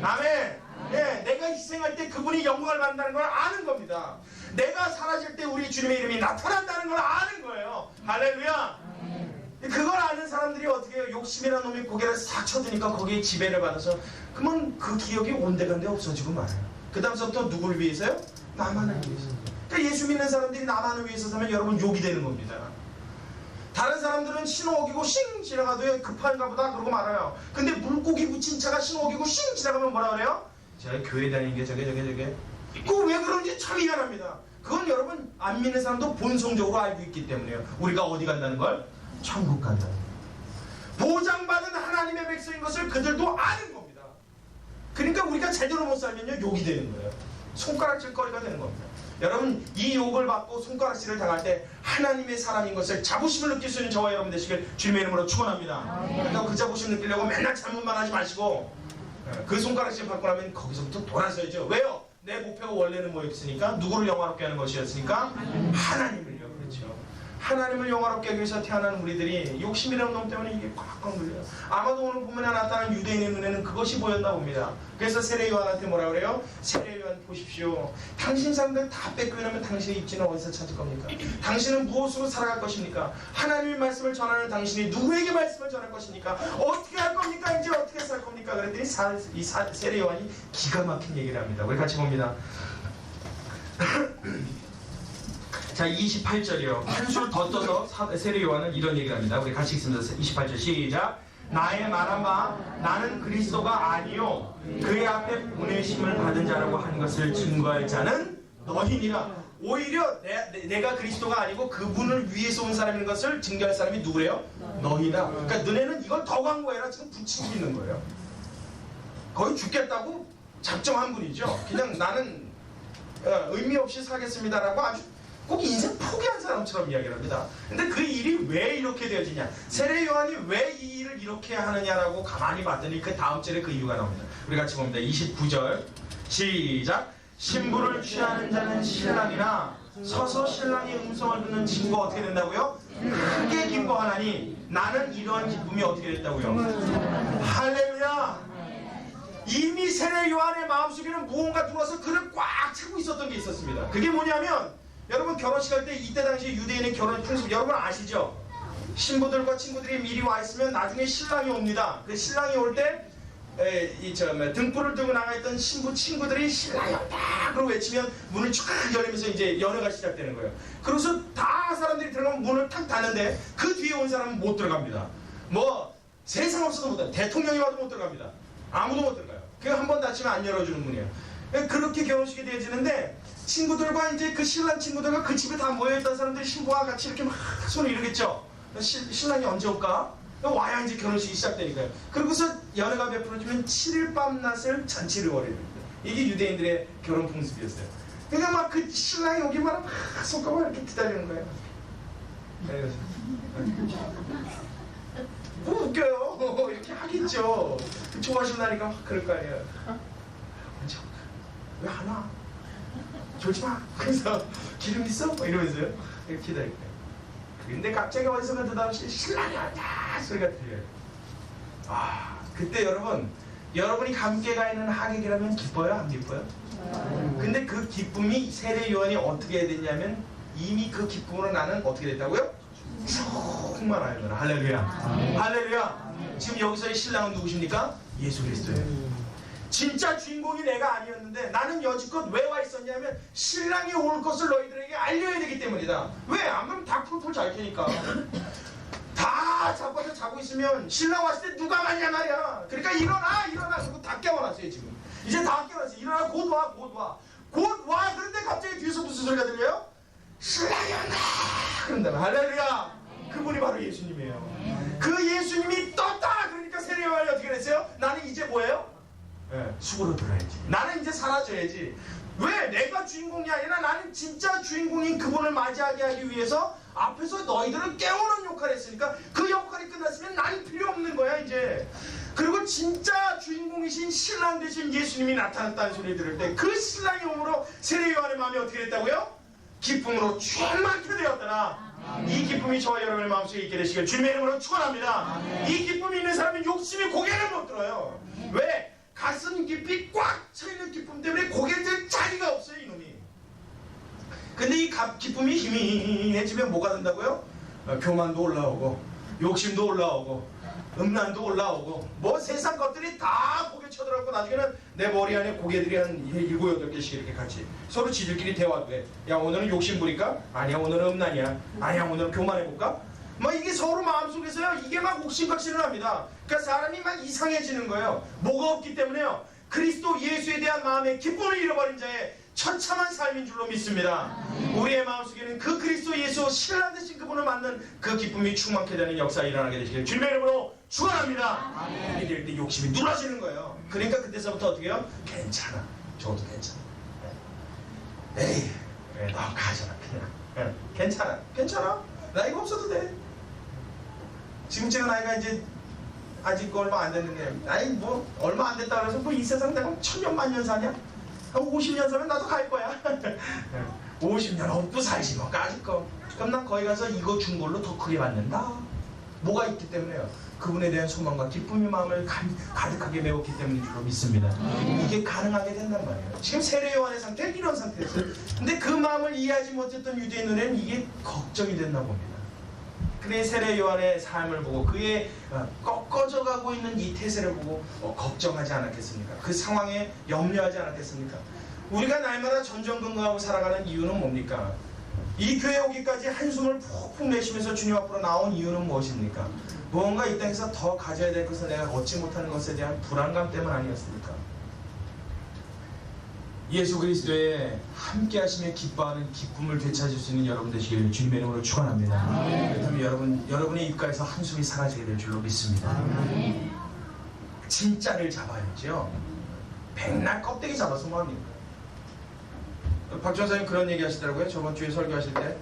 아멘. 예, 내가 희생할 때 그분이 영광을 받는다는 걸 아는 겁니다. 내가 사라질 때 우리 주님의 이름이 나타난다는 걸 아는 거예요. 할렐루야. 그걸 아는 사람들이 어떻게 해요? 욕심이라는 놈이 고개를 싹 쳐드니까 거기에 지배를 받아서 그러면 그 기억이 온데간데 없어지고 말아요. 그 다음서부터 누구를 위해서요? 나만을 위해서. 그러니까 예수 믿는 사람들이 나만을 위해서 사면 여러분 욕이 되는 겁니다. 다른 사람들은 신호 어기고 싱 지나가도 급한가 보다 그러고 말아요. 근데 물고기 붙인 차가 신호 어기고 싱 지나가면 뭐라 그래요? 제가 교회 다니는 게 저게 그거 왜 그런지 참 미안합니다. 그건 여러분 안 믿는 사람도 본성적으로 알고 있기 때문에요. 우리가 어디 간다는 걸? 천국 간다는 걸. 보장받은 하나님의 백성인 것을 그들도 아는 겁니다. 그러니까 우리가 제대로 못 살면요 욕이 되는 거예요. 손가락질 거리가 되는 겁니다. 여러분 이 욕을 받고 손가락질을 당할 때 하나님의 사람인 것을 자부심을 느낄 수 있는 저와 여러분 되시길 주님의 이름으로 축원합니다. 그러니까 그 자부심 느끼려고 맨날 잘못만 하지 마시고 그 손가락질 받고 나면 거기서부터 돌아서야죠. 왜요? 내 목표가 원래는 뭐였으니까? 누구를 영화롭게 하는 것이었으니까? 하나님을요. 그렇죠. 하나님을 영화롭게 하기 위해서 태어나는 우리들이 욕심이라는 놈 때문에 이게 꽉꽉 눌려요. 아마도 오늘 본문에 나타난 유대인의 눈에는 그것이 보였나 봅니다. 그래서 세례 요한한테 뭐라 그래요? 세례 요한 보십시오. 당신 사람들 다 뺏겨나면 당신의 입지는 어디서 찾을 겁니까? 당신은 무엇으로 살아갈 것입니까? 하나님의 말씀을 전하는 당신이 누구에게 말씀을 전할 것입니까? 어떻게 할 겁니까? 이제 어떻게 살 겁니까? 그랬더니 세례 요한이 기가 막힌 얘기를 합니다. 우리 같이 봅니다. 자 28절이요. 한술 더 떠서 세례 요한은 이런 얘기를 합니다. 우리 같이 읽습니다. 28절 시작. 나의 말한 바 나는 그리스도가 아니요 그의 앞에 보내심을 받은 자라고 하는 것을 증거할 자는 너희니라. 오히려 내가 그리스도가 아니고 그분을 위해서 온 사람인 것을 증거할 사람이 누구래요? 너희다. 그러니까 너네는 이걸 더 광고해라 지금 붙이고 있는 거예요. 거의 죽겠다고 작정한 분이죠. 그냥 나는 의미 없이 살겠습니다라고 아주 꼭 인생 포기한 사람처럼 이야기를 합니다. 근데 그 일이 왜 이렇게 되어지냐? 세례 요한이 왜 이 일을 이렇게 하느냐라고 가만히 봤더니 그 다음 절에 그 이유가 나옵니다. 우리 같이 봅니다. 29절 시작. 신부를 취하는 자는 신랑이나 서서 신랑의 음성을 듣는 친구가 어떻게 된다고요? 크게 기뻐하나니 나는 이러한 기쁨이 어떻게 됐다고요? 할렐루야. 이미 세례 요한의 마음속에는 무언가 들어와서 그를 꽉 차고 있었던 게 있었습니다. 그게 뭐냐면 여러분 결혼식 할 때 이때 당시 유대인의 결혼 풍습 여러분 아시죠? 신부들과 친구들이 미리 와 있으면 나중에 신랑이 옵니다. 그 신랑이 올 때 등불을 들고 나가 있던 신부 친구들이 신랑이 왔다 그러고 외치면 문을 쫙 열리면서 이제 연애가 시작되는 거예요. 그래서 다 사람들이 들어가면 문을 탁 닫는데 그 뒤에 온 사람은 못 들어갑니다. 뭐 세상 없어도 못 들어가요. 대통령이 와도 못 들어갑니다. 아무도 못 들어가요. 그냥 한 번 닫히면 안 열어주는 문이에요. 그렇게 결혼식이 되어지는데 친구들과 이제 그 신랑 친구들과 그 집에 다 모여있던 사람들이 신부와 같이 이렇게 막 손을 이러겠죠. 신랑이 언제 올까? 와야 이제 결혼식이 시작되니까요. 그러고서 연애가 베풀어지면 7일 밤낮을 잔치를 벌입니다. 이게 유대인들의 결혼 풍습이었어요. 그러니까 막 그 신랑이 오기만 하면 막 손가락을 이렇게 기다리는 거예요. 뭐 웃겨요. 이렇게 하겠죠. 좋아하신다니까 막 그럴 거 아니에요. 왜 안 와? 졸지 마. 그래서 기름 있어? 뭐 이러면서요. 이렇게 기다릴 거예요. 근데 갑자기 어디선가 듣다없이 신랑이 왔다 소리가 들려요. 아, 그때 여러분이 함께 가 있는 하객이라면 기뻐요? 안 기뻐요? 근데 그 기쁨이 세례 요한이 어떻게 해야 됐냐면 이미 그 기쁨으로 나는 어떻게 됐다고요? 충만하는 거라. 할렐루야. 할렐루야. 지금 여기서의 신랑은 누구십니까? 예수 그리스도예요. 진짜 주인공이 내가 아니었는데 나는 여지껏 왜 와 있었냐면 신랑이 올 것을 너희들에게 알려야 되기 때문이다. 왜? 안 그러면 다 풀풀 잘 테니까. 다 자빠져 자고 있으면 신랑 왔을 때 누가 맞냐 말이야. 그러니까 일어나 그리고 다 깨워놨어요. 지금 이제 다 깨워놨어요. 일어나 곧 와. 그런데 갑자기 뒤에서 무슨 소리가 들려요? 신랑이 온다 그런다면 할렐루야. 그분이 바로 예수님이에요. 그 예수님이 떴다. 그러니까 세례 요한이 어떻게 됐어요? 나는 이제 뭐예요? 수그러들어야지. 나는 이제 사라져야지. 왜? 내가 주인공이 아니라 나는 진짜 주인공인 그분을 맞이하게 하기 위해서 앞에서 너희들을 깨우는 역할을 했으니까 그 역할이 끝났으면 나는 필요 없는 거야 이제. 그리고 진짜 주인공이신 신랑 되신 예수님이 나타났다는 소리 들을 때 그 신랑이 오므로 세례 요한의 마음이 어떻게 됐다고요? 기쁨으로 충만케 되었더라. 이 기쁨이 저와 여러분의 마음속에 있게 되시길 주님의 이름으로 축원합니다. 이 기쁨이 있는 사람은 욕심이 고개를 못 들어요. 왜? 가슴 깊이 꽉 차있는 기쁨 때문에 고개 들 자리가 없어요, 이놈이. 근데 이 기쁨이 희미해지면 뭐가 된다고요? 교만도 올라오고 욕심도 올라오고 음란도 올라오고 뭐 세상 것들이 다 고개 쳐들어가고 나중에는 내 머리 안에 고개들이 한 7, 8개씩 이렇게 같이 서로 지들끼리 대화도 해. 야, 오늘은 욕심 부릴까? 아니야, 오늘은 음란이야. 아니야, 오늘은 교만해볼까? 뭐 이게 서로 마음속에서요, 이게 막 옥신각신을 합니다. 그러니까 사람이 막 이상해지는 거예요. 뭐가 없기 때문에요. 그리스도 예수에 대한 마음의 기쁨을 잃어버린 자의 처참한 삶인 줄로 믿습니다. 우리의 마음속에는 그 그리스도 예수 신랑 되신 그분을 만난 그 기쁨이 충만케 되는 역사가 일어나게 되시길 주님의 이름으로 축원합니다. 이럴 때 욕심이 눌러지는 거예요. 그러니까 그때서부터 어떻게 해요? 괜찮아, 저도 괜찮아. 에이, 너 가져라 그냥. 괜찮아. 나이가 없어도 돼. 지금 제가 나이가 이제 아직 얼마 안 됐는데, 나이 뭐 얼마 안 됐다 그래서 뭐 이 세상 내가 천년 만년 사냐? 한 50년 살면 나도 갈 거야. 50년 업도 살지 뭐 까짓 거. 그럼 난 거기 가서 이거 준 걸로 더 크게 받는다. 뭐가 있기 때문에요. 그분에 대한 소망과 기쁨의 마음을 가득하게 메웠기 때문인 줄로 믿습니다. 이게 가능하게 된단 말이에요. 지금 세례 요한의 상태 이런 상태였어요. 근데 그 마음을 이해하지 못했던 유대인 눈에는 이게 걱정이 됐나 봅니다. 그의 세례 요한의 삶을 보고 그의 꺾어져 가고 있는 이 태세를 보고 걱정하지 않았겠습니까? 그 상황에 염려하지 않았겠습니까? 우리가 날마다 전전긍긍하고 살아가는 이유는 뭡니까? 이 교회 오기까지 한숨을 푹푹 내쉬면서 주님 앞으로 나온 이유는 무엇입니까? 무언가 이 땅에서 더 가져야 될 것을 내가 얻지 못하는 것에 대한 불안감 때문 아니었습니까? 예수 그리스도의 함께 하심에 기뻐하는 기쁨을 되찾을 수 있는 여러분 되시기를 주님의 이름으로 축원합니다. 그렇다면 여러분의 입가에서 한숨이 사라지게 될 줄로 믿습니다. 진짜를 잡아야죠. 백날 껍데기 잡아서 뭐합니까? 박 전사님 그런 얘기 하시더라고요. 저번 주에 설교하실 때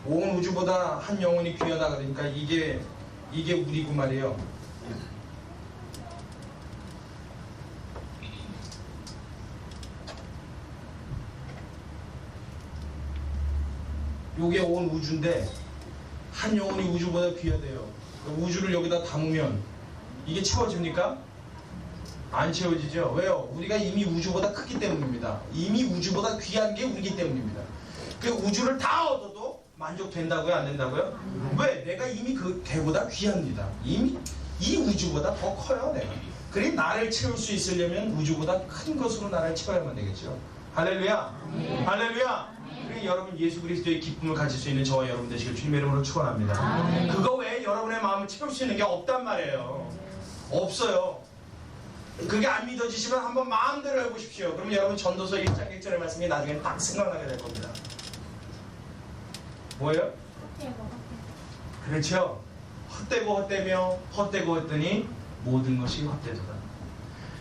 온 우주보다 한 영혼이 귀하다 그러니까 이게 우리고 말이에요. 요게 온 우주인데 한 영혼이 우주보다 귀하대요. 우주를 여기다 담으면 이게 채워집니까? 안 채워지죠. 왜요? 우리가 이미 우주보다 크기 때문입니다. 이미 우주보다 귀한 게 우리기 때문입니다. 그 우주를 다 얻어도 만족된다고요? 안 된다고요? 왜? 내가 이미 그 개보다 귀합니다. 이미 이 우주보다 더 커요, 내가. 그래 나를 채울 수 있으려면 우주보다 큰 것으로 나를 채워야만 되겠죠. 할렐루야. 할렐루야. 그러니까 여러분 예수 그리스도의 기쁨을 가질 수 있는 저와 여러분 되시길 주님의 이름으로 축원합니다. 그거 외에 여러분의 마음을 채울 수 있는 게 없단 말이에요. 없어요. 그게 안 믿어지시면 한번 마음대로 해보십시오. 그러면 여러분 전도서 1장 1절의 말씀이 나중에 딱 생각나게 될 겁니다. 뭐예요? 그렇죠. 헛되고 헛되며 헛되고 헛되니 모든 것이 헛되도다.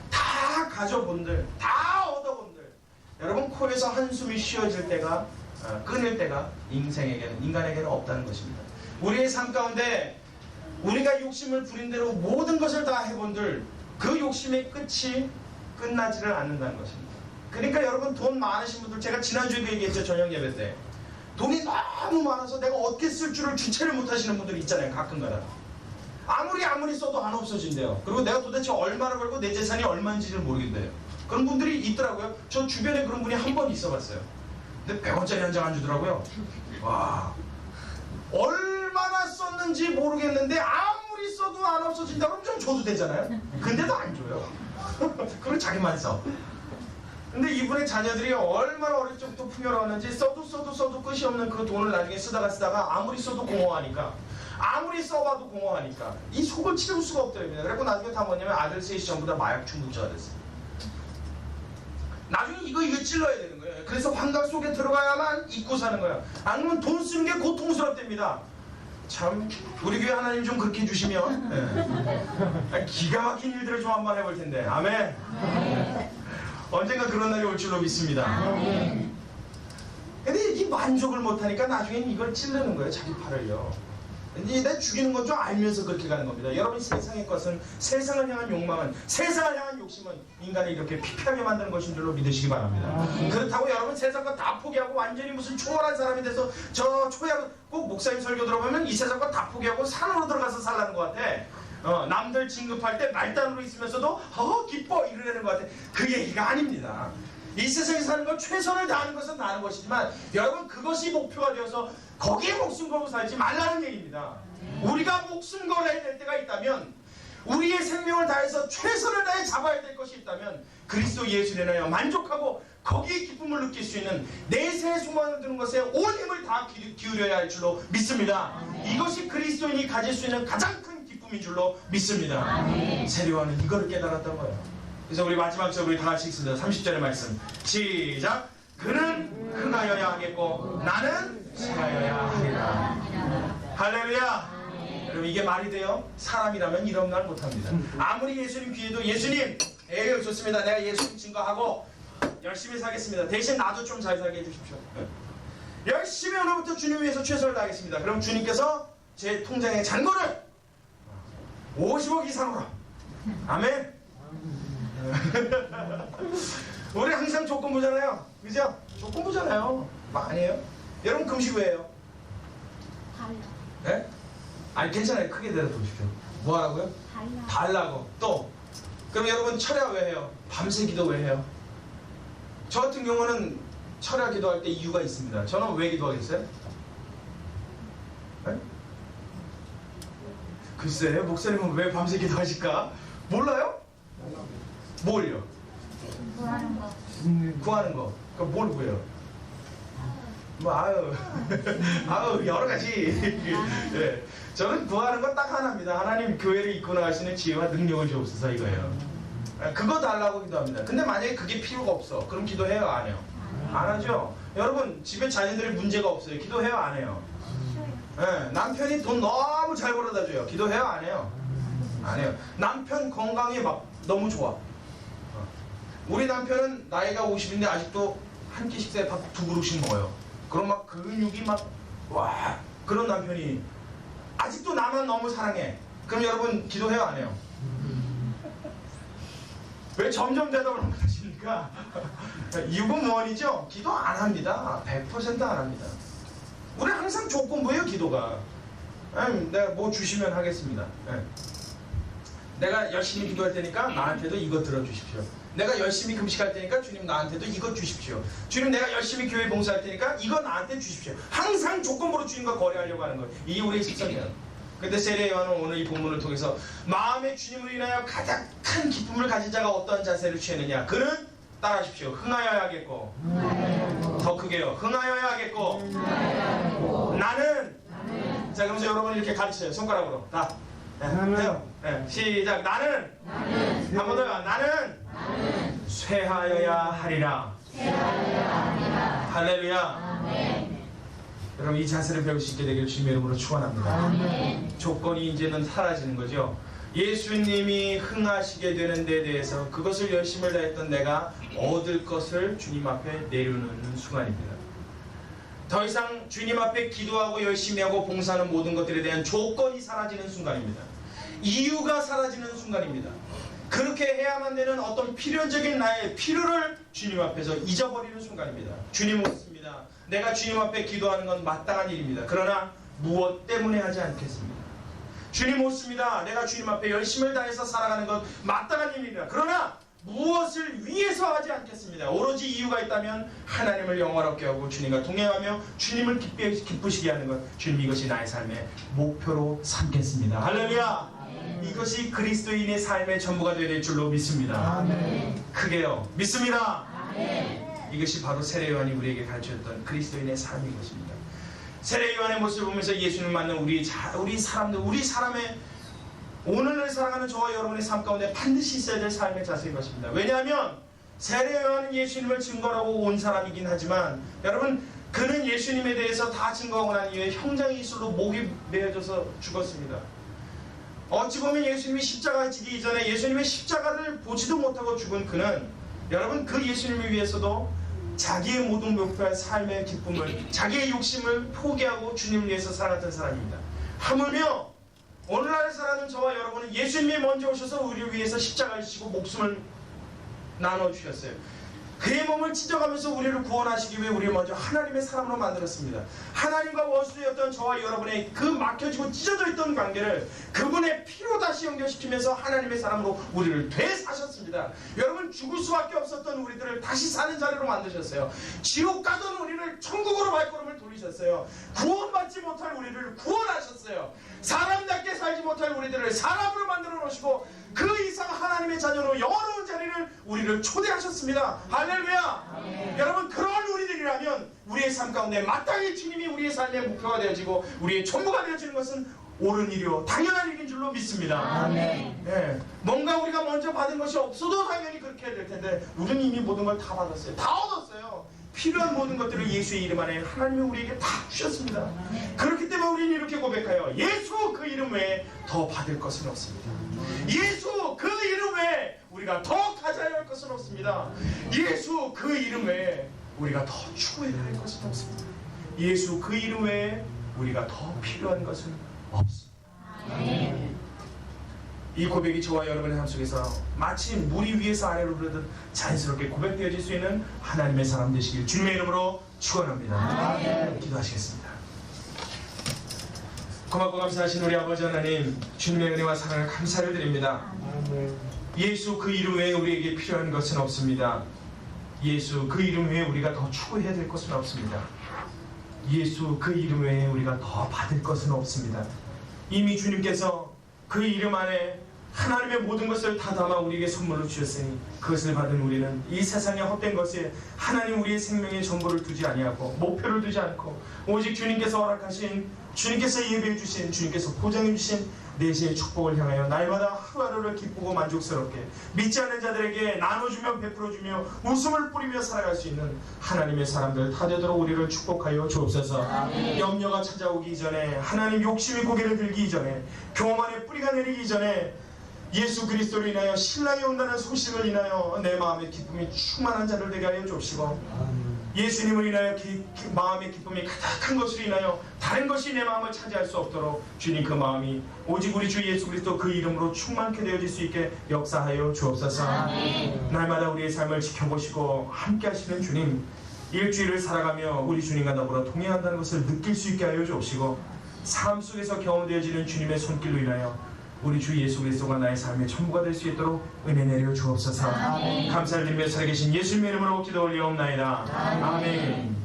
다 가져본들, 다 얻어본들, 여러분 코에서 한숨이 쉬어질 때가 끊을 때가 인간에게는 없다는 것입니다. 우리의 삶 가운데 우리가 욕심을 부린 대로 모든 것을 다 해본들 그 욕심의 끝이 끝나지를 않는다는 것입니다. 그러니까 여러분 돈 많으신 분들, 제가 지난주에도 얘기했죠. 저녁 예배 때 돈이 너무 많아서 내가 어떻게 쓸 줄을 주체를 못하시는 분들이 있잖아요. 가끔가다. 아무리 써도 안 없어진대요. 그리고 내가 도대체 얼마나 벌고 내 재산이 얼마인지를 모르겠대요. 그런 분들이 있더라고요. 저 주변에 그런 분이 한 번 있어봤어요. 근데 100원짜리 한 장 안 주더라고요. 와, 얼마나 썼는지 모르겠는데 아무리 써도 안 없어진다 그러면 좀 줘도 되잖아요. 근데도 안 줘요. 그리고 자기만 써. 근데 이분의 자녀들이 얼마나 어릴 적부터 풍요로웠는지 써도 끝이 없는 그 돈을 나중에 쓰다가 아무리 써도 공허하니까, 아무리 써봐도 공허하니까 이 속을 채울 수가 없더랍니다. 그래서 나중에 다 뭐냐면 아들 셋이 전부 다 마약 중독자가 됐어요. 나중에 이거 찔러야 되는 거예요. 그래서 환각 속에 들어가야만 잊고 사는 거예요. 아니면 돈 쓰는 게 고통스럽답니다. 참 우리 교회 하나님 좀 그렇게 해주시면 기가 막힌 일들을 좀 한번 해볼 텐데. 아멘. 언젠가 그런 날이 올 줄로 믿습니다. 근데 이게 만족을 못하니까 나중엔 이걸 찌르는 거예요. 자기 팔을요. 내 죽이는 건 줄 알면서 그렇게 가는 겁니다. 여러분 세상의 것은 세상을 향한 욕망은 세상을 향한 욕심은 인간을 이렇게 피폐하게 만드는 것인 줄로 믿으시기 바랍니다. 그렇다고 여러분 세상 것 다 포기하고 완전히 무슨 초월한 사람이 돼서 저 초야 꼭 목사님 설교 들어보면 이 세상 것 다 포기하고 산으로 들어가서 살라는 것 같아. 남들 진급할 때 말단으로 있으면서도 기뻐 이러려는 것 같아. 그 얘기가 아닙니다. 이 세상에 사는 건 최선을 다하는 것은 다하는 것이지만 여러분 그것이 목표가 되어서 거기에 목숨 걸고 살지 말라는 얘기입니다. 우리가 목숨 걸어야 될 때가 있다면 우리의 생명을 다해서 최선을 다해 잡아야 될 것이 있다면 그리스도 예수를 인하여 만족하고 거기에 기쁨을 느낄 수 있는 내세에 소망을 두는 것에 온 힘을 다 기울여야 할 줄로 믿습니다. 이것이 그리스도인이 가질 수 있는 가장 큰 기쁨인 줄로 믿습니다. 세례요한은 이거를 깨달았던 거예요. 그래서 우리 마지막 절 우리 다 같이 읽습니다. 30절의 말씀 시작. 그는 흥하여야 하겠고 나는 쇠하여야 하리라. 할렐루야. 여러분 이게 말이 돼요? 사람이라면 이런 말 못합니다. 아무리 예수님 귀에도 예수님 에휴 좋습니다. 내가 예수님 증거하고 열심히 살겠습니다. 대신 나도 좀 잘 살게 해주십시오. 열심히 오늘부터 주님 위해서 최선을 다하겠습니다. 그럼 주님께서 제 통장의 잔고를 50억 이상으로 아멘. 우리 항상 조건부잖아요. 그죠? 조건부잖아요. 아니에요? 여러분 금식 왜 해요? 네? 아니 괜찮아요. 크게 대답해 보십시오. 뭐 하라고요? 달라고. 또 그럼 여러분 철야 왜 해요? 밤새 기도 왜 해요? 저 같은 경우는 철야 기도할 때 이유가 있습니다. 저는 왜 기도하겠어요? 네? 글쎄 목사님은 왜 밤새 기도하실까? 몰라요? 뭘요? 구하는 거. 구하는 거. 그럼 뭘 구해요? 뭐 아유 여러 가지. 네. 저는 구하는 건 딱 하나입니다. 하나님 교회를 이끌어 나갈 수 있는 지혜와 능력을 주옵소서 이거예요. 그거 달라고 기도합니다. 근데 만약에 그게 필요가 없어. 그럼 기도해요? 안 해요? 안 하죠? 여러분 집에 자녀들이 문제가 없어요. 기도해요? 안 해요? 네. 남편이 돈 너무 잘 벌어다 줘요. 기도해요? 안 해요? 안 해요. 남편 건강이 막 너무 좋아. 우리 남편은 나이가 50인데 아직도 한 끼 식사에 밥 2그릇씩 먹어요. 그럼 막 근육이 막 와 그런 남편이 아직도 나만 너무 사랑해. 그럼 여러분 기도해요? 안 해요? 왜 점점 대답을 못 하십니까? 유부모원이죠? 기도 안 합니다. 100% 안 합니다. 우리 항상 조건부예요 기도가. 내가 뭐 주시면 하겠습니다. 내가 열심히 기도할 테니까 나한테도 이거 들어주십시오. 내가 열심히 금식할 테니까 주님 나한테도 이것 주십시오. 주님 내가 열심히 교회 봉사할 테니까 이거 나한테 주십시오. 항상 조건부로 주님과 거래하려고 하는 거예요. 이게 우리의 습성이에요. 근데 세례요한은 오늘 이 본문을 통해서 마음의 주님으로 인하여 가장 큰 기쁨을 가진 자가 어떠한 자세를 취했느냐. 그는 따라하십시오. 흥하여야 하겠고 더 크게요. 흥하여야 하겠고 나는 자 그러면서 여러분 이렇게 가르쳐요. 손가락으로 다 해요. 시작. 나는 한 번 더요. 나는 쇠하여야 하리라. 할렐루야. 여러분 이 자세를 배울 수 있게 되기를 주님의 이름으로 축원합니다. 조건이 이제는 사라지는 거죠. 예수님이 흥하시게 되는 데 대해서 그것을 열심을 다했던 내가 얻을 것을 주님 앞에 내려놓는 순간입니다. 더 이상 주님 앞에 기도하고 열심히 하고 봉사하는 모든 것들에 대한 조건이 사라지는 순간입니다. 이유가 사라지는 순간입니다. 그렇게 해야만 되는 어떤 필요적인 나의 필요를 주님 앞에서 잊어버리는 순간입니다. 주님 묻습니다. 내가 주님 앞에 기도하는 건 마땅한 일입니다. 그러나 무엇 때문에 하지 않겠습니다. 주님 묻습니다. 내가 주님 앞에 열심을 다해서 살아가는 건 마땅한 일입니다. 그러나 무엇을 위해서 하지 않겠습니다. 오로지 이유가 있다면 하나님을 영화롭게 하고 주님과 동행하며 주님을 기쁘시게 하는 것, 주님 이것이 나의 삶의 목표로 삼겠습니다. 할렐루야. 이것이 그리스도인의 삶의 전부가 되어야 될 줄로 믿습니다. 아멘. 크게요. 믿습니다. 아멘. 이것이 바로 세례요한이 우리에게 가르쳤던 그리스도인의 삶인 것입니다. 세례요한의 모습을 보면서 예수님을 만난 우리 사람들, 우리 사람의 오늘을 살아가는 저와 여러분의 삶 가운데 반드시 있어야 될 삶의 자세인 것입니다. 왜냐하면 세례요한은 예수님을 증거하고 온 사람이긴 하지만 여러분 그는 예수님에 대해서 다 증거하고 난 이후에 형장의 이슬로 목이 메어져서 죽었습니다. 어찌 보면 예수님이 십자가에 지기 이전에 예수님의 십자가를 보지도 못하고 죽은 그는 여러분 그 예수님을 위해서도 자기의 모든 목표와 삶의 기쁨을 자기의 욕심을 포기하고 주님을 위해서 살아갔던 사람입니다. 하물며 오늘날 살아가는 저와 여러분은 예수님이 먼저 오셔서 우리를 위해서 십자가를 지고 목숨을 나눠주셨어요. 그의 몸을 찢어가면서 우리를 구원하시기 위해 우리를 먼저 하나님의 사람으로 만들었습니다. 하나님과 원수되었던 저와 여러분의 그 막혀지고 찢어져 있던 관계를 그분의 피로 다시 연결시키면서 하나님의 사람으로 우리를 되사셨습니다. 여러분, 죽을 수밖에 없었던 우리들을 다시 사는 자리로 만드셨어요. 지옥 가던 우리를 천국으로 발걸음을 돌리셨어요. 구원받지 못할 우리를 구원하셨어요. 사람답게 살지 못할 우리들을 사람으로 만들어 놓으시고 그 이상 하나님의 자녀로 영원한 자리를 우리를 초대하셨습니다. 할렐루야. 여러분, 그런 우리들이라면 우리의 삶 가운데 마땅히 주님이 우리의 삶의 목표가 되어지고 우리의 전부가 되어지는 것은 옳은 일이요 당연한 일인 줄로 믿습니다. 아멘. 예, 뭔가 우리가 먼저 받은 것이 없어도 당연히 그렇게 해야 될 텐데 우리는 이미 모든 걸 다 받았어요. 다 얻었어요. 필요한 모든 것들을 예수의 이름 안에 하나님이 우리에게 다 주셨습니다. 그렇기 때문에 우리는 이렇게 고백하여 예수 그 이름 외에 더 받을 것은 없습니다. 예수 그 이름 외에 우리가 더 가져야 할 것은 없습니다. 예수 그 이름 외에 우리가 더 추구해야 할 것은 없습니다. 예수 그 이름 외에 우리가 더 필요한 것은 없습니다. 이 고백이 저와 여러분의 삶 속에서 마치 물이 위에서 아래로 흐르듯 자연스럽게 고백되어질 수 있는 하나님의 사람 되시길 주님의 이름으로 축원합니다. 기도하시겠습니다. 고맙고 감사하신 우리 아버지 하나님, 주님의 은혜와 사랑을 감사를 드립니다. 예수 그 이름 외에 우리에게 필요한 것은 없습니다. 예수 그 이름 외에 우리가 더 추구해야 될 것은 없습니다. 예수 그 이름 외에 우리가 더 받을 것은 없습니다. 이미 주님께서 그 이름 안에 하나님의 모든 것을 다 담아 우리에게 선물로 주셨으니 그것을 받은 우리는 이 세상의 헛된 것에 하나님 우리의 생명의 전부를 두지 아니하고 목표를 두지 않고 오직 주님께서 허락하신, 주님께서 예배해 주신, 주님께서 보장해 주신 내시의 축복을 향하여 날마다 하루하루를 기쁘고 만족스럽게 믿지 않는 자들에게 나눠주며 베풀어주며 웃음을 뿌리며 살아갈 수 있는 하나님의 사람들 다 되도록 우리를 축복하여 주옵소서. 염려가 찾아오기 전에, 하나님 욕심이 고개를 들기 전에, 교만의 뿌리가 내리기 전에 예수 그리스도로 인하여 신랑이 온다는 소식을 인하여 내 마음의 기쁨이 충만한 자를 되게 하여 주옵시고, 예수님을 인하여 마음의 기쁨이 가득한 것으로 인하여 다른 것이 내 마음을 차지할 수 없도록 주님 그 마음이 오직 우리 주 예수 그리스도 그 이름으로 충만케 되어질 수 있게 역사하여 주옵소서. 날마다 우리의 삶을 지켜보시고 함께 하시는 주님, 일주일을 살아가며 우리 주님과 더불어 동행한다는 것을 느낄 수 있게 하여 주옵시고, 삶 속에서 경험되어지는 주님의 손길로 인하여 우리 주 예수 그리스도가 나의 삶의 전부가 될 수 있도록 은혜 내려 주옵소서. 감사를 드리며 살아계신 예수님의 이름으로 기도 올리옵나이다. 아멘.